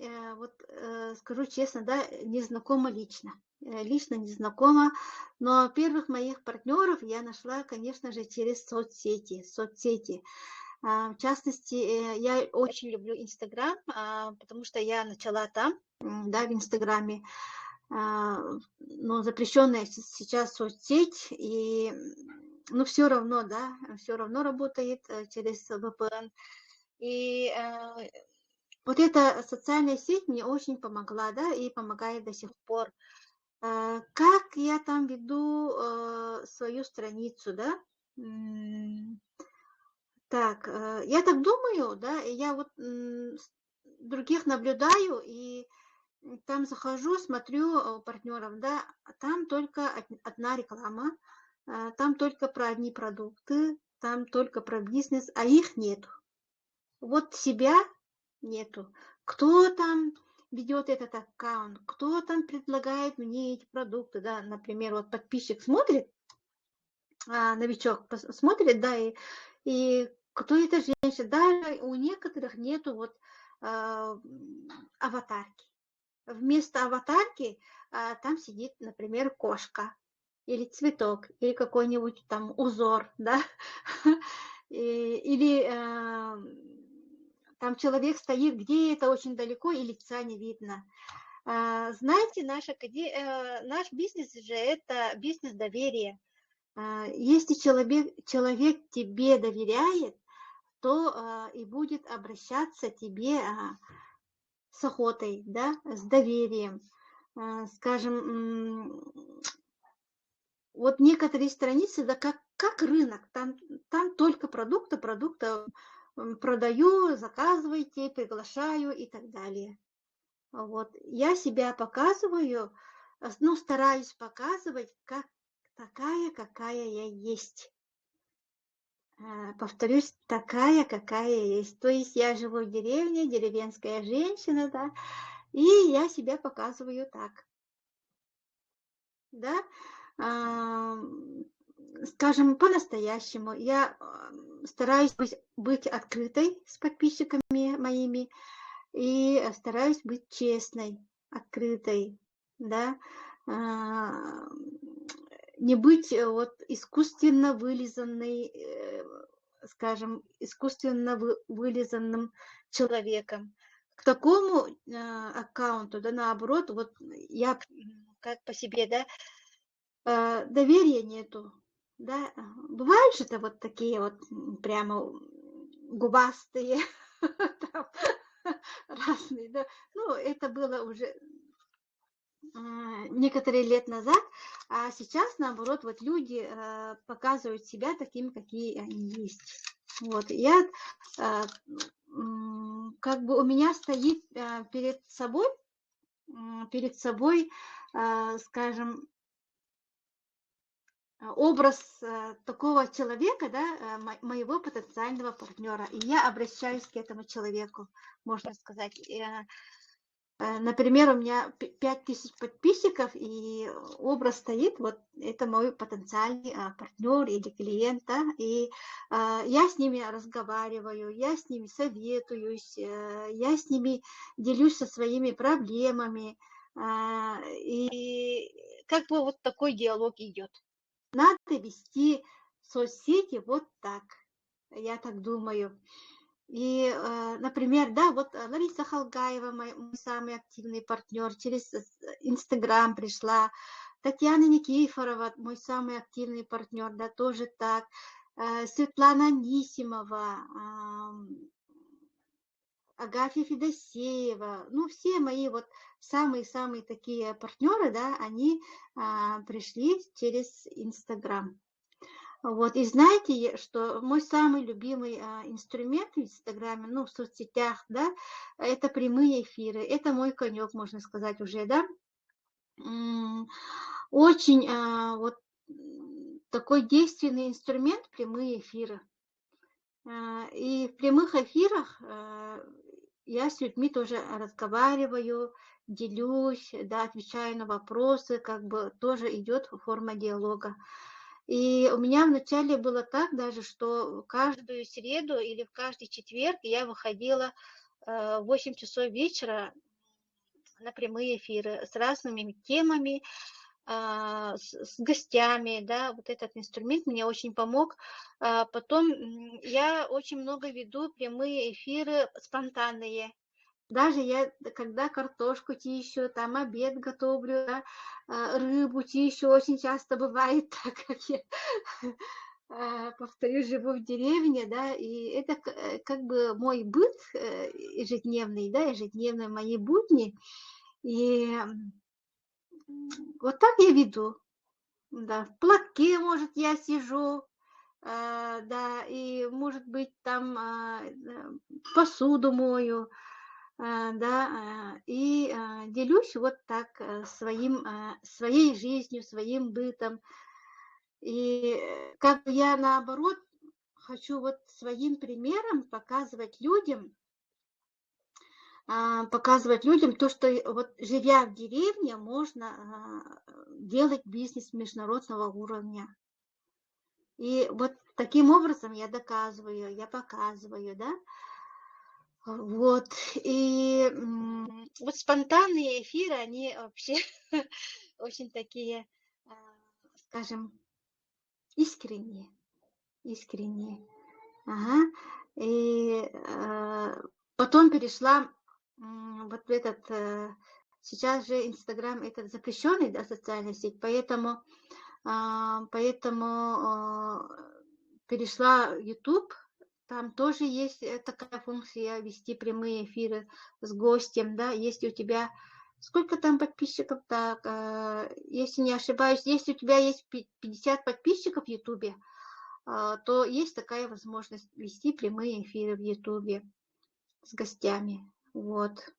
скажу честно, да, не знакома лично. Лично не знакома, но первых моих партнеров я нашла, конечно же, через соцсети. В частности, я очень люблю Инстаграм, потому что я начала там, да, в Инстаграме, но запрещенная сейчас соцсеть, и, ну, все равно, да, все равно работает через VPN. И вот эта социальная сеть мне очень помогла, да, и помогает до сих пор. Как я там веду свою страницу, да? Так, я так думаю, да, и я вот других наблюдаю, и там захожу, смотрю у партнеров, да, там только одна реклама, там только про одни продукты, там только про бизнес, а их нету. Вот себя нету. Кто там ведет этот аккаунт, кто там предлагает мне эти продукты, да, например, вот подписчик смотрит, новичок смотрит, да, и кто эта женщина, даже у некоторых нету вот аватарки. Вместо аватарки там сидит, например, кошка или цветок, или какой-нибудь там узор, да, или там человек стоит где-то очень далеко и лица не видно. Знаете, наш бизнес же это бизнес доверия. Если человек тебе доверяет, то и будет обращаться к тебе с охотой, да, с доверием. Скажем, вот некоторые страницы, да, как рынок, там только продукты продаю, заказывайте, приглашаю и так далее. Вот. Я себя показываю, ну, стараюсь показывать как такая, какая я есть. Повторюсь, такая, какая я есть. То есть я живу в деревне, деревенская женщина, да, и я себя показываю так. Да, скажем, по-настоящему. Я стараюсь быть открытой с подписчиками моими и стараюсь быть честной, открытой, да, не быть вот искусственно вылизанной, скажем, искусственно вылизанным человеком. К такому аккаунту, да, наоборот, вот я как по себе, да, доверия нету, да. Бывают же-то вот такие вот прямо губастые, там, разные, да. Ну, это было уже некоторые лет назад, а сейчас, наоборот, вот люди показывают себя такими, какие они есть. Вот, я как бы у меня стоит перед собой, скажем, образ такого человека, да, моего потенциального партнера. И я обращаюсь к этому человеку, можно сказать. Например, у меня 5000 подписчиков, и образ стоит, вот это мой потенциальный партнер или клиент, да, и я с ними разговариваю, я с ними советуюсь, я с ними делюсь со своими проблемами, и как бы вот такой диалог идет. Надо вести соцсети вот так, я так думаю. И, например, да, вот Лариса Халгаева, мой самый активный партнер, через Инстаграм пришла. Татьяна Никифорова, мой самый активный партнер, да, тоже так. Светлана Анисимова, Агафья Федосеева, ну, все мои вот самые-самые такие партнеры, да, они пришли через Инстаграм. Вот, и знаете, что мой самый любимый инструмент в Инстаграме, ну, в соцсетях, да, это прямые эфиры. Это мой конек, можно сказать, уже, да. Очень вот такой действенный инструмент прямые эфиры. И в прямых эфирах я с людьми тоже разговариваю, делюсь, да, отвечаю на вопросы, как бы тоже идет форма диалога. И у меня вначале было так даже, что каждую среду или в каждый четверг я выходила в 8 часов вечера на прямые эфиры с разными темами, с гостями, да, вот этот инструмент мне очень помог. Потом я очень много веду прямые эфиры спонтанные. Даже я, когда картошку чищу, там обед готовлю, да, рыбу чищу, очень часто бывает так, как я, повторюсь, живу в деревне, да, и это как бы мой быт ежедневный, да, ежедневные мои будни. И вот так я веду. Да, в платке, может, я сижу, да, и, может быть, там посуду мою, да, и делюсь вот так своей жизнью, своим бытом. И как бы я, наоборот, хочу вот своим примером показывать людям то, что вот живя в деревне, можно делать бизнес международного уровня. И вот таким образом я доказываю, я показываю, да. Вот, и вот спонтанные эфиры, они вообще очень такие, скажем, искренние, искренние. Ага. И потом перешла вот в этот, сейчас же Инстаграм это запрещенный, да, социальная сеть, поэтому перешла в YouTube. Там тоже есть такая функция вести прямые эфиры с гостем, да, если у тебя сколько там подписчиков, так, если не ошибаюсь, если у тебя есть 50 подписчиков в Ютубе, то есть такая возможность вести прямые эфиры в Ютубе с гостями, вот.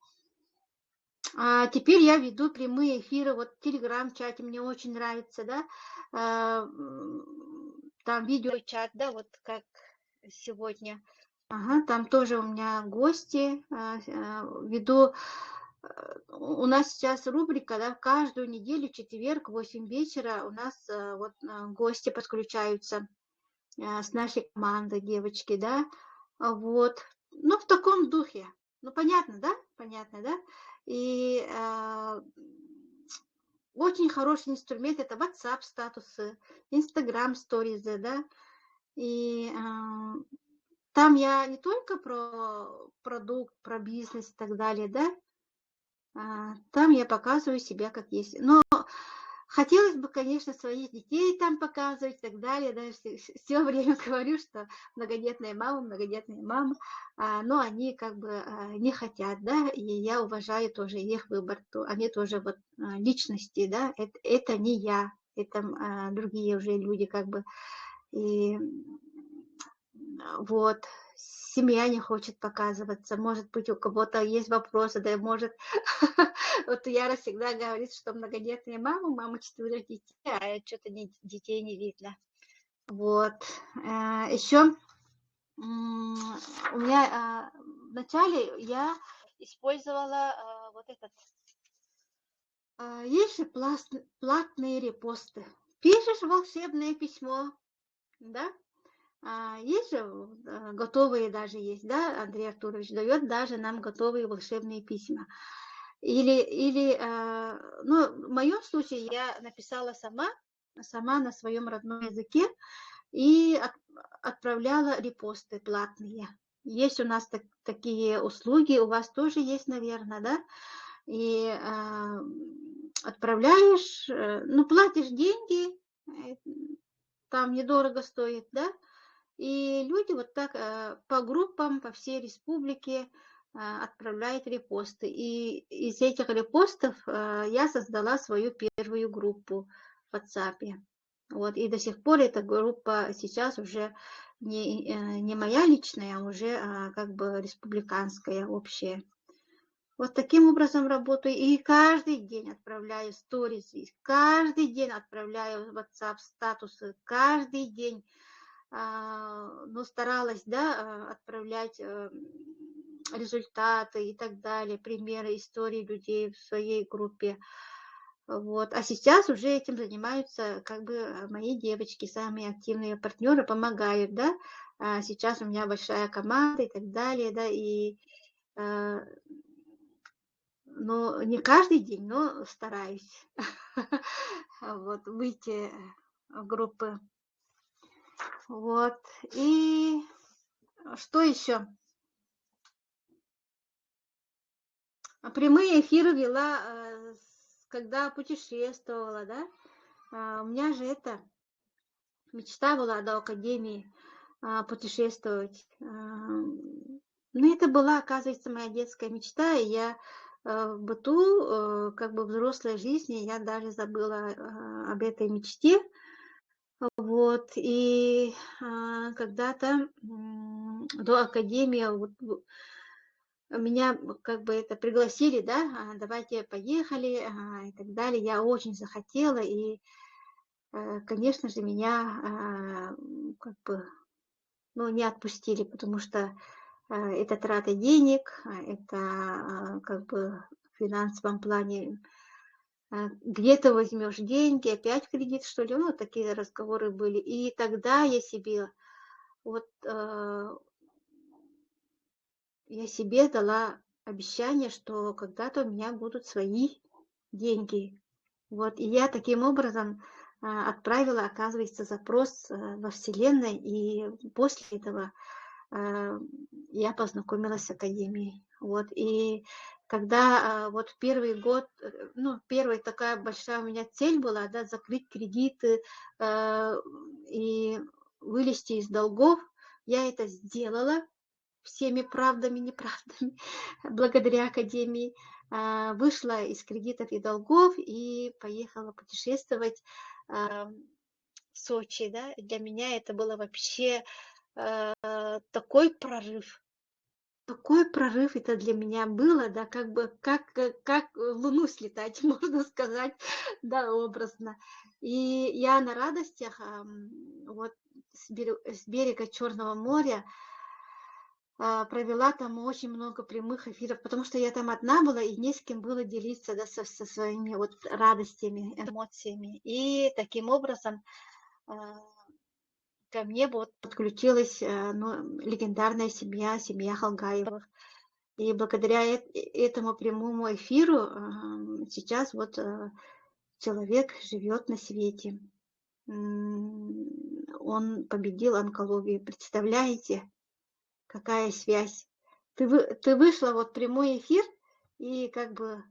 А теперь я веду прямые эфиры, вот в Телеграм-чате мне очень нравится, да, там видеочат, да, вот как сегодня. Ага, там тоже у меня гости, веду, у нас сейчас рубрика, да, каждую неделю, четверг, 8 вечера у нас вот гости подключаются с нашей командой, девочки, да, вот, ну, в таком духе, ну, понятно, да, и очень хороший инструмент, это WhatsApp статусы, Instagram сторизы, да, и там я не только про продукт, про бизнес и так далее, да, там я показываю себя как есть. Но хотелось бы, конечно, своих детей там показывать и так далее, да, все время говорю, что многодетная мама, но они как бы не хотят, да, и я уважаю тоже их выбор, они тоже вот личности, да, это не я, это другие уже люди как бы, и вот, семья не хочет показываться, может быть, у кого-то есть вопросы, да, может, вот Яра всегда говорит, что многодетная мама 4 детей, а что-то детей не видно. Вот, еще у меня вначале я использовала вот этот. Есть же платные репосты. Пишешь волшебное письмо, да? Есть же готовые даже есть, да? Андрей Артурович дает даже нам готовые волшебные письма. Или ну, в моем случае я написала сама на своем родном языке и отправляла репосты платные. Есть у нас такие услуги, у вас тоже есть, наверное, да? И отправляешь, ну, платишь деньги, там недорого стоит, да? И люди вот так по группам, по всей республике отправляют репосты. И из этих репостов я создала свою первую группу в WhatsApp. Вот, и до сих пор эта группа сейчас уже не моя личная, а уже как бы республиканская, общая. Вот таким образом работаю. И каждый день отправляю сторис, каждый день отправляю в WhatsApp статусы, каждый день, ну, старалась, да, отправлять результаты и так далее, примеры, истории людей в своей группе. Вот. А сейчас уже этим занимаются как бы мои девочки, самые активные партнеры, помогают, да. Сейчас у меня большая команда и так далее, да, и но не каждый день, но стараюсь вот выйти в группы. Вот. И что еще? Прямые эфиры вела, когда путешествовала, да. У меня же это мечта была до академии путешествовать. Ну, это была, оказывается, моя детская мечта, и я в быту, как бы взрослой жизни, я даже забыла об этой мечте. Вот, и когда-то до академии вот, меня как бы это пригласили, да, давайте поехали и так далее. Я очень захотела, и, конечно же, меня как бы, ну, не отпустили, потому что это трата денег, это как бы в финансовом плане где ты возьмешь деньги, опять кредит, что ли, ну, такие разговоры были. И тогда я себе, вот, я себе дала обещание, что когда-то у меня будут свои деньги. Вот, и я таким образом отправила, оказывается, запрос во Вселенной, и после этого я познакомилась с академией. Вот, и когда вот первый год, ну, первая такая большая у меня цель была, да, закрыть кредиты и вылезти из долгов, я это сделала всеми правдами, неправдами, благодаря академии. Вышла из кредитов и долгов и поехала путешествовать в Сочи, да. Для меня это было вообще такой прорыв. Такой прорыв это для меня было, да, как бы, как в Луну слетать, можно сказать, да, образно. И я на радостях вот с берега Черного моря провела там очень много прямых эфиров, потому что я там одна была, и не с кем было делиться, да, со своими вот радостями, эмоциями. И таким образом ко мне вот подключилась ну, легендарная семья Халгаевых. И благодаря этому прямому эфиру сейчас вот человек живет на свете. Он победил онкологию. Представляете, какая связь? Ты вышла вот в прямой эфир, и как бы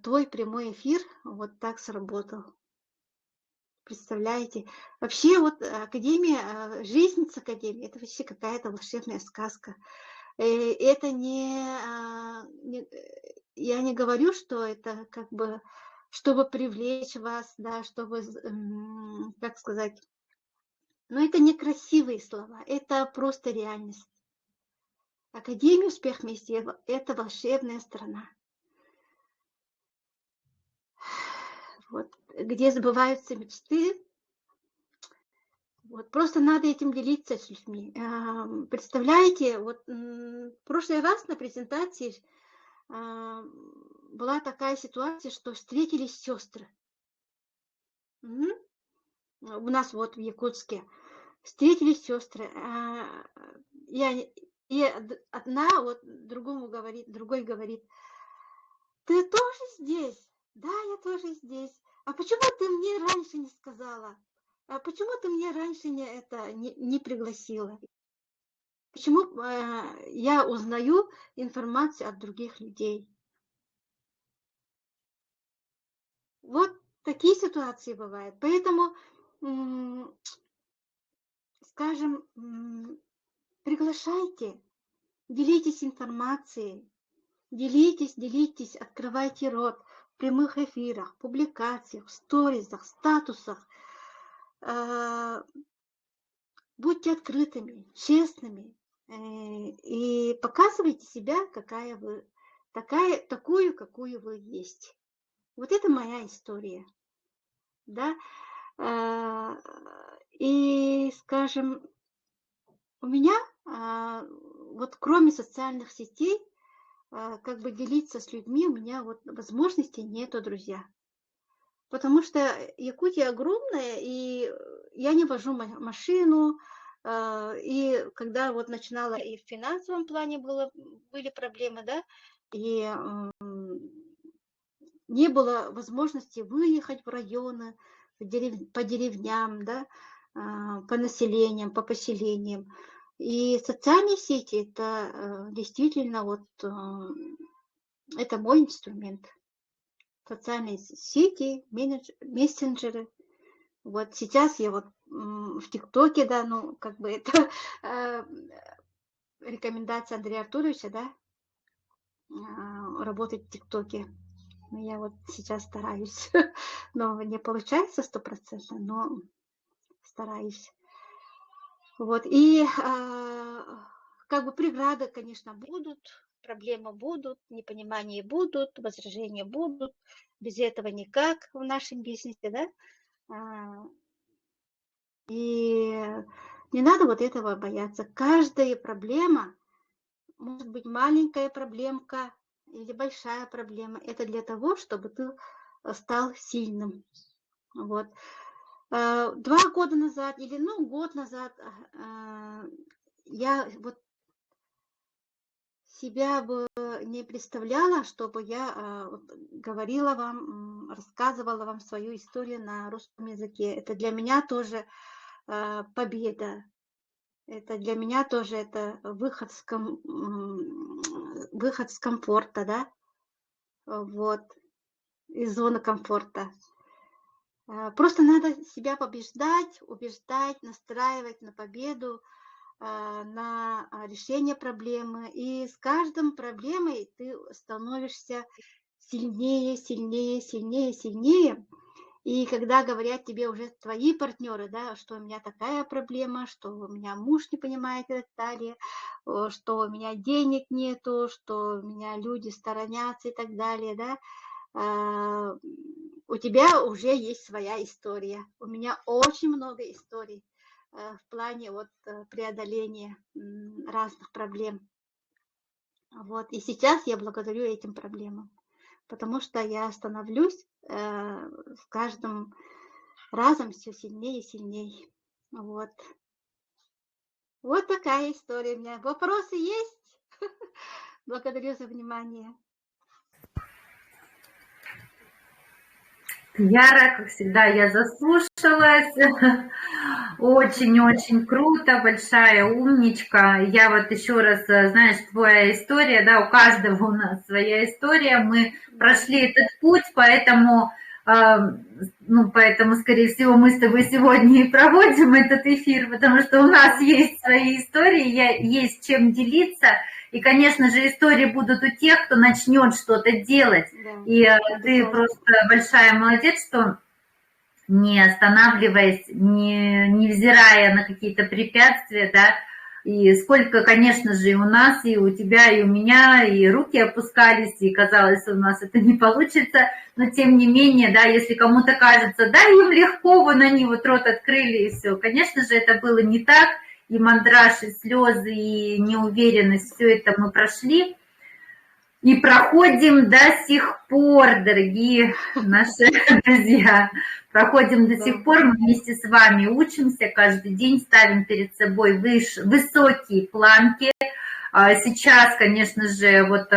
твой прямой эфир вот так сработал. Представляете? Вообще вот академия, жизнь с академией, это вообще какая-то волшебная сказка. Это я не говорю, что это как бы, чтобы привлечь вас, да, чтобы, как сказать, но это не красивые слова, это просто реальность. Академия «Успех вместе» – это волшебная страна. Вот, где сбываются мечты. Вот, просто надо этим делиться с людьми. Представляете, вот в прошлый раз на презентации была такая ситуация, что встретились сестры. У нас вот в Якутске встретились сестры. И одна вот другой говорит: ты тоже здесь? Да, я тоже здесь. А почему ты мне раньше не сказала? А почему ты мне раньше не пригласила? Почему я узнаю информацию от других людей? Вот такие ситуации бывают. Поэтому, скажем, приглашайте, делитесь информацией, делитесь, открывайте рот в прямых эфирах, публикациях, сторизах, статусах. Будьте открытыми, честными и показывайте себя, такую, какую вы есть. Вот это моя история, да. И, скажем, у меня вот кроме социальных сетей, как бы делиться с людьми, у меня вот возможностей нету, друзья. Потому что Якутия огромная, и я не вожу машину, и когда вот начинала и в финансовом плане были проблемы, да, и не было возможности выехать в районы, по деревням, да, по населениям, по поселениям. И социальные сети – это действительно вот это мой инструмент. Социальные сети, мессенджеры. Вот сейчас я вот в ТикТоке, да, ну, как бы это рекомендация Андрея Артуровича, да, работать в ТикТоке. Я вот сейчас стараюсь, но не получается 100%, но стараюсь. Вот, и как бы преграды, конечно, будут, проблемы будут, непонимания будут, возражения будут. Без этого никак в нашем бизнесе, да. И не надо вот этого бояться. Каждая проблема, может быть, маленькая проблемка или большая проблема, это для того, чтобы ты стал сильным. Вот. 2 года назад или, год назад я вот себя бы не представляла, чтобы я говорила вам, рассказывала вам свою историю на русском языке. Это для меня тоже победа. Это для меня тоже это выход с комфорта, да, вот, из зоны комфорта. Просто надо себя убеждать, настраивать на победу, на решение проблемы. И с каждой проблемой ты становишься сильнее. И когда говорят тебе уже твои партнеры, да, что у меня такая проблема, что у меня муж не понимает и так далее, что у меня денег нету, что у меня люди сторонятся и так далее, да, у тебя уже есть своя история. У меня очень много историй в плане вот преодоления разных проблем. Вот. И сейчас я благодарю этим проблемам, потому что я становлюсь с каждым разом все сильнее и сильнее. Вот. Вот такая история у меня. Вопросы есть? Благодарю за внимание. Яра, как всегда, я заслушалась. Очень-очень круто, большая умничка. Я вот еще раз, знаешь, твоя история, да, у каждого у нас своя история. Мы прошли этот путь, поэтому, скорее всего, мы с тобой сегодня и проводим этот эфир, потому что у нас есть свои истории, есть чем делиться. И, конечно же, истории будут у тех, кто начнет что-то делать. Да, и ты просто большая молодец, что не останавливаясь, невзирая на какие-то препятствия, да, и сколько, конечно же, и у нас, и у тебя, и у меня, и руки опускались, и казалось, у нас это не получится, но тем не менее, да, если кому-то кажется, да, им легко, вон они вот рот открыли, и все, конечно же, это было не так. И мандраж, и слезы, и неуверенность, все это мы прошли. И проходим до сих пор, дорогие наши друзья. Проходим до сих пор, мы вместе с вами учимся, каждый день ставим перед собой высокие планки. Сейчас, конечно же, вот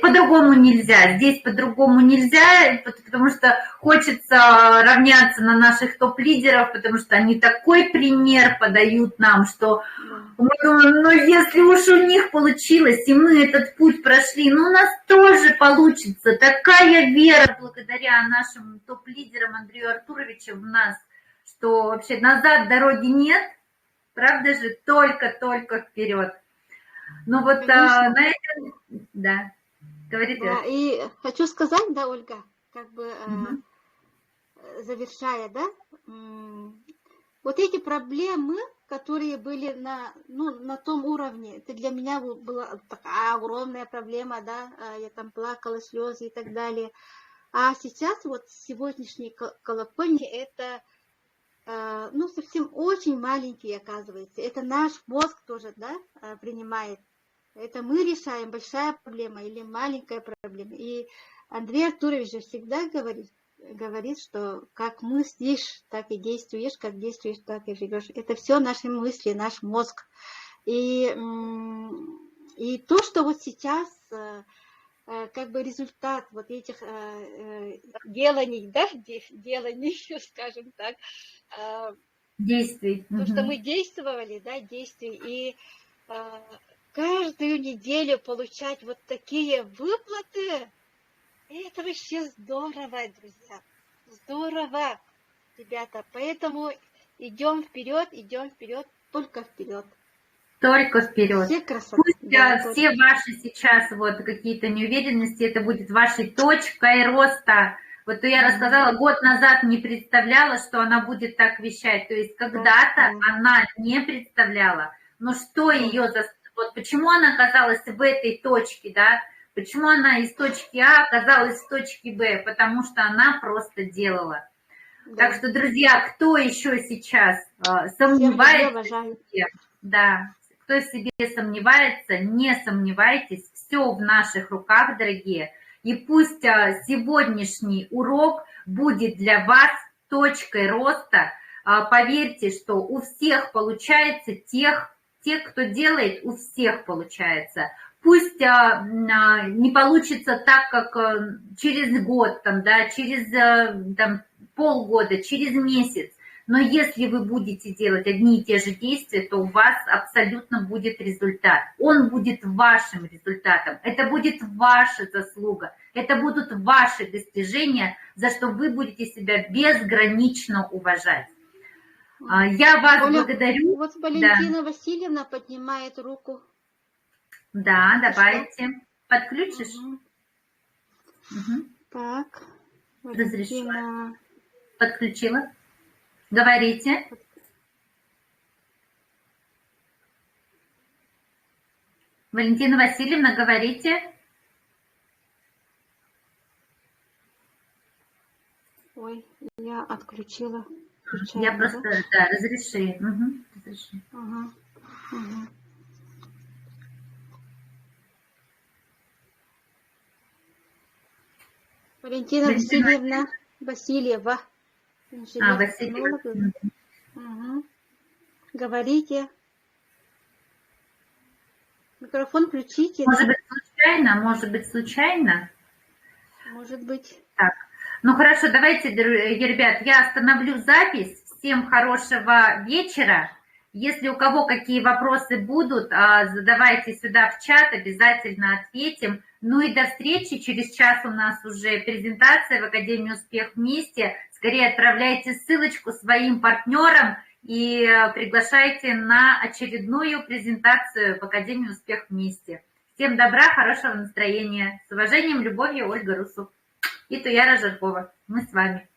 по-другому нельзя, здесь по-другому нельзя, потому что хочется равняться на наших топ-лидеров, потому что они такой пример подают нам, что мы думаем, ну если уж у них получилось, и мы этот путь прошли, ну у нас тоже получится. Такая вера благодаря нашим топ-лидерам Андрею Артуровичу в нас, что вообще назад дороги нет, правда же, только вперед. Ну вот на этом, да, говорите. Да, и хочу сказать, да, Ольга, как бы завершая, да, вот эти проблемы, которые были на том уровне, это для меня была такая огромная проблема, да, я там плакала, слезы и так далее. А сейчас вот сегодняшний колокольни это совсем очень маленький, оказывается. Это наш мозг тоже, да, принимает. Это мы решаем, большая проблема или маленькая проблема. И Андрей Артурович же всегда говорит, что как мыслишь, так и действуешь, как действуешь, так и живешь. Это все наши мысли, наш мозг. И то, что вот сейчас как бы результат вот этих деланий, да, деланий, скажем так, действий. То, что мы действовали, да, действий, и каждую неделю получать вот такие выплаты, это вообще здорово, друзья, здорово, ребята, поэтому идем вперед, только вперед. Только вперед. Все красоты. Пусть все ваши сейчас вот какие-то неуверенности, это будет вашей точкой роста. Вот я рассказала, год назад не представляла, что она будет так вещать. То есть когда-то она не представляла. Но что ее вот почему она оказалась в этой точке, да? Почему она из точки А оказалась в точке Б? Потому что она просто делала. Да. Так что, друзья, кто еще сейчас сомневается в себе, да, кто в себе сомневается, не сомневайтесь, все в наших руках, дорогие. И пусть сегодняшний урок будет для вас точкой роста. Поверьте, что у всех получается, тех, кто делает, у всех получается. Пусть не получится так, как через год, там, да, через полгода, через месяц. Но если вы будете делать одни и те же действия, то у вас абсолютно будет результат. Он будет вашим результатом. Это будет ваша заслуга. Это будут ваши достижения, за что вы будете себя безгранично уважать. Я вас благодарю. Вот Валентина Васильевна поднимает руку. Да, давайте. Подключишь? Угу. Так. Разрешила. Подключила. Говорите. Валентина Васильевна, говорите. Ой, я отключила. Я просто, да, разреши. Угу, разреши. Угу. Валентина Васильевна Васильева. Васильева. Угу. Говорите. Микрофон включите. Может быть, случайно? Может быть. Так, ну хорошо, давайте, ребят, я остановлю запись. Всем хорошего вечера. Если у кого какие вопросы будут, задавайте сюда в чат, обязательно ответим. Ну и до встречи. Через час у нас уже презентация в Академии «Успех вместе». Скорее отправляйте ссылочку своим партнерам и приглашайте на очередную презентацию в Академию «Успех вместе». Всем добра, хорошего настроения. С уважением, любовью, Ольга Русу и Туяра Жаркова. Мы с вами.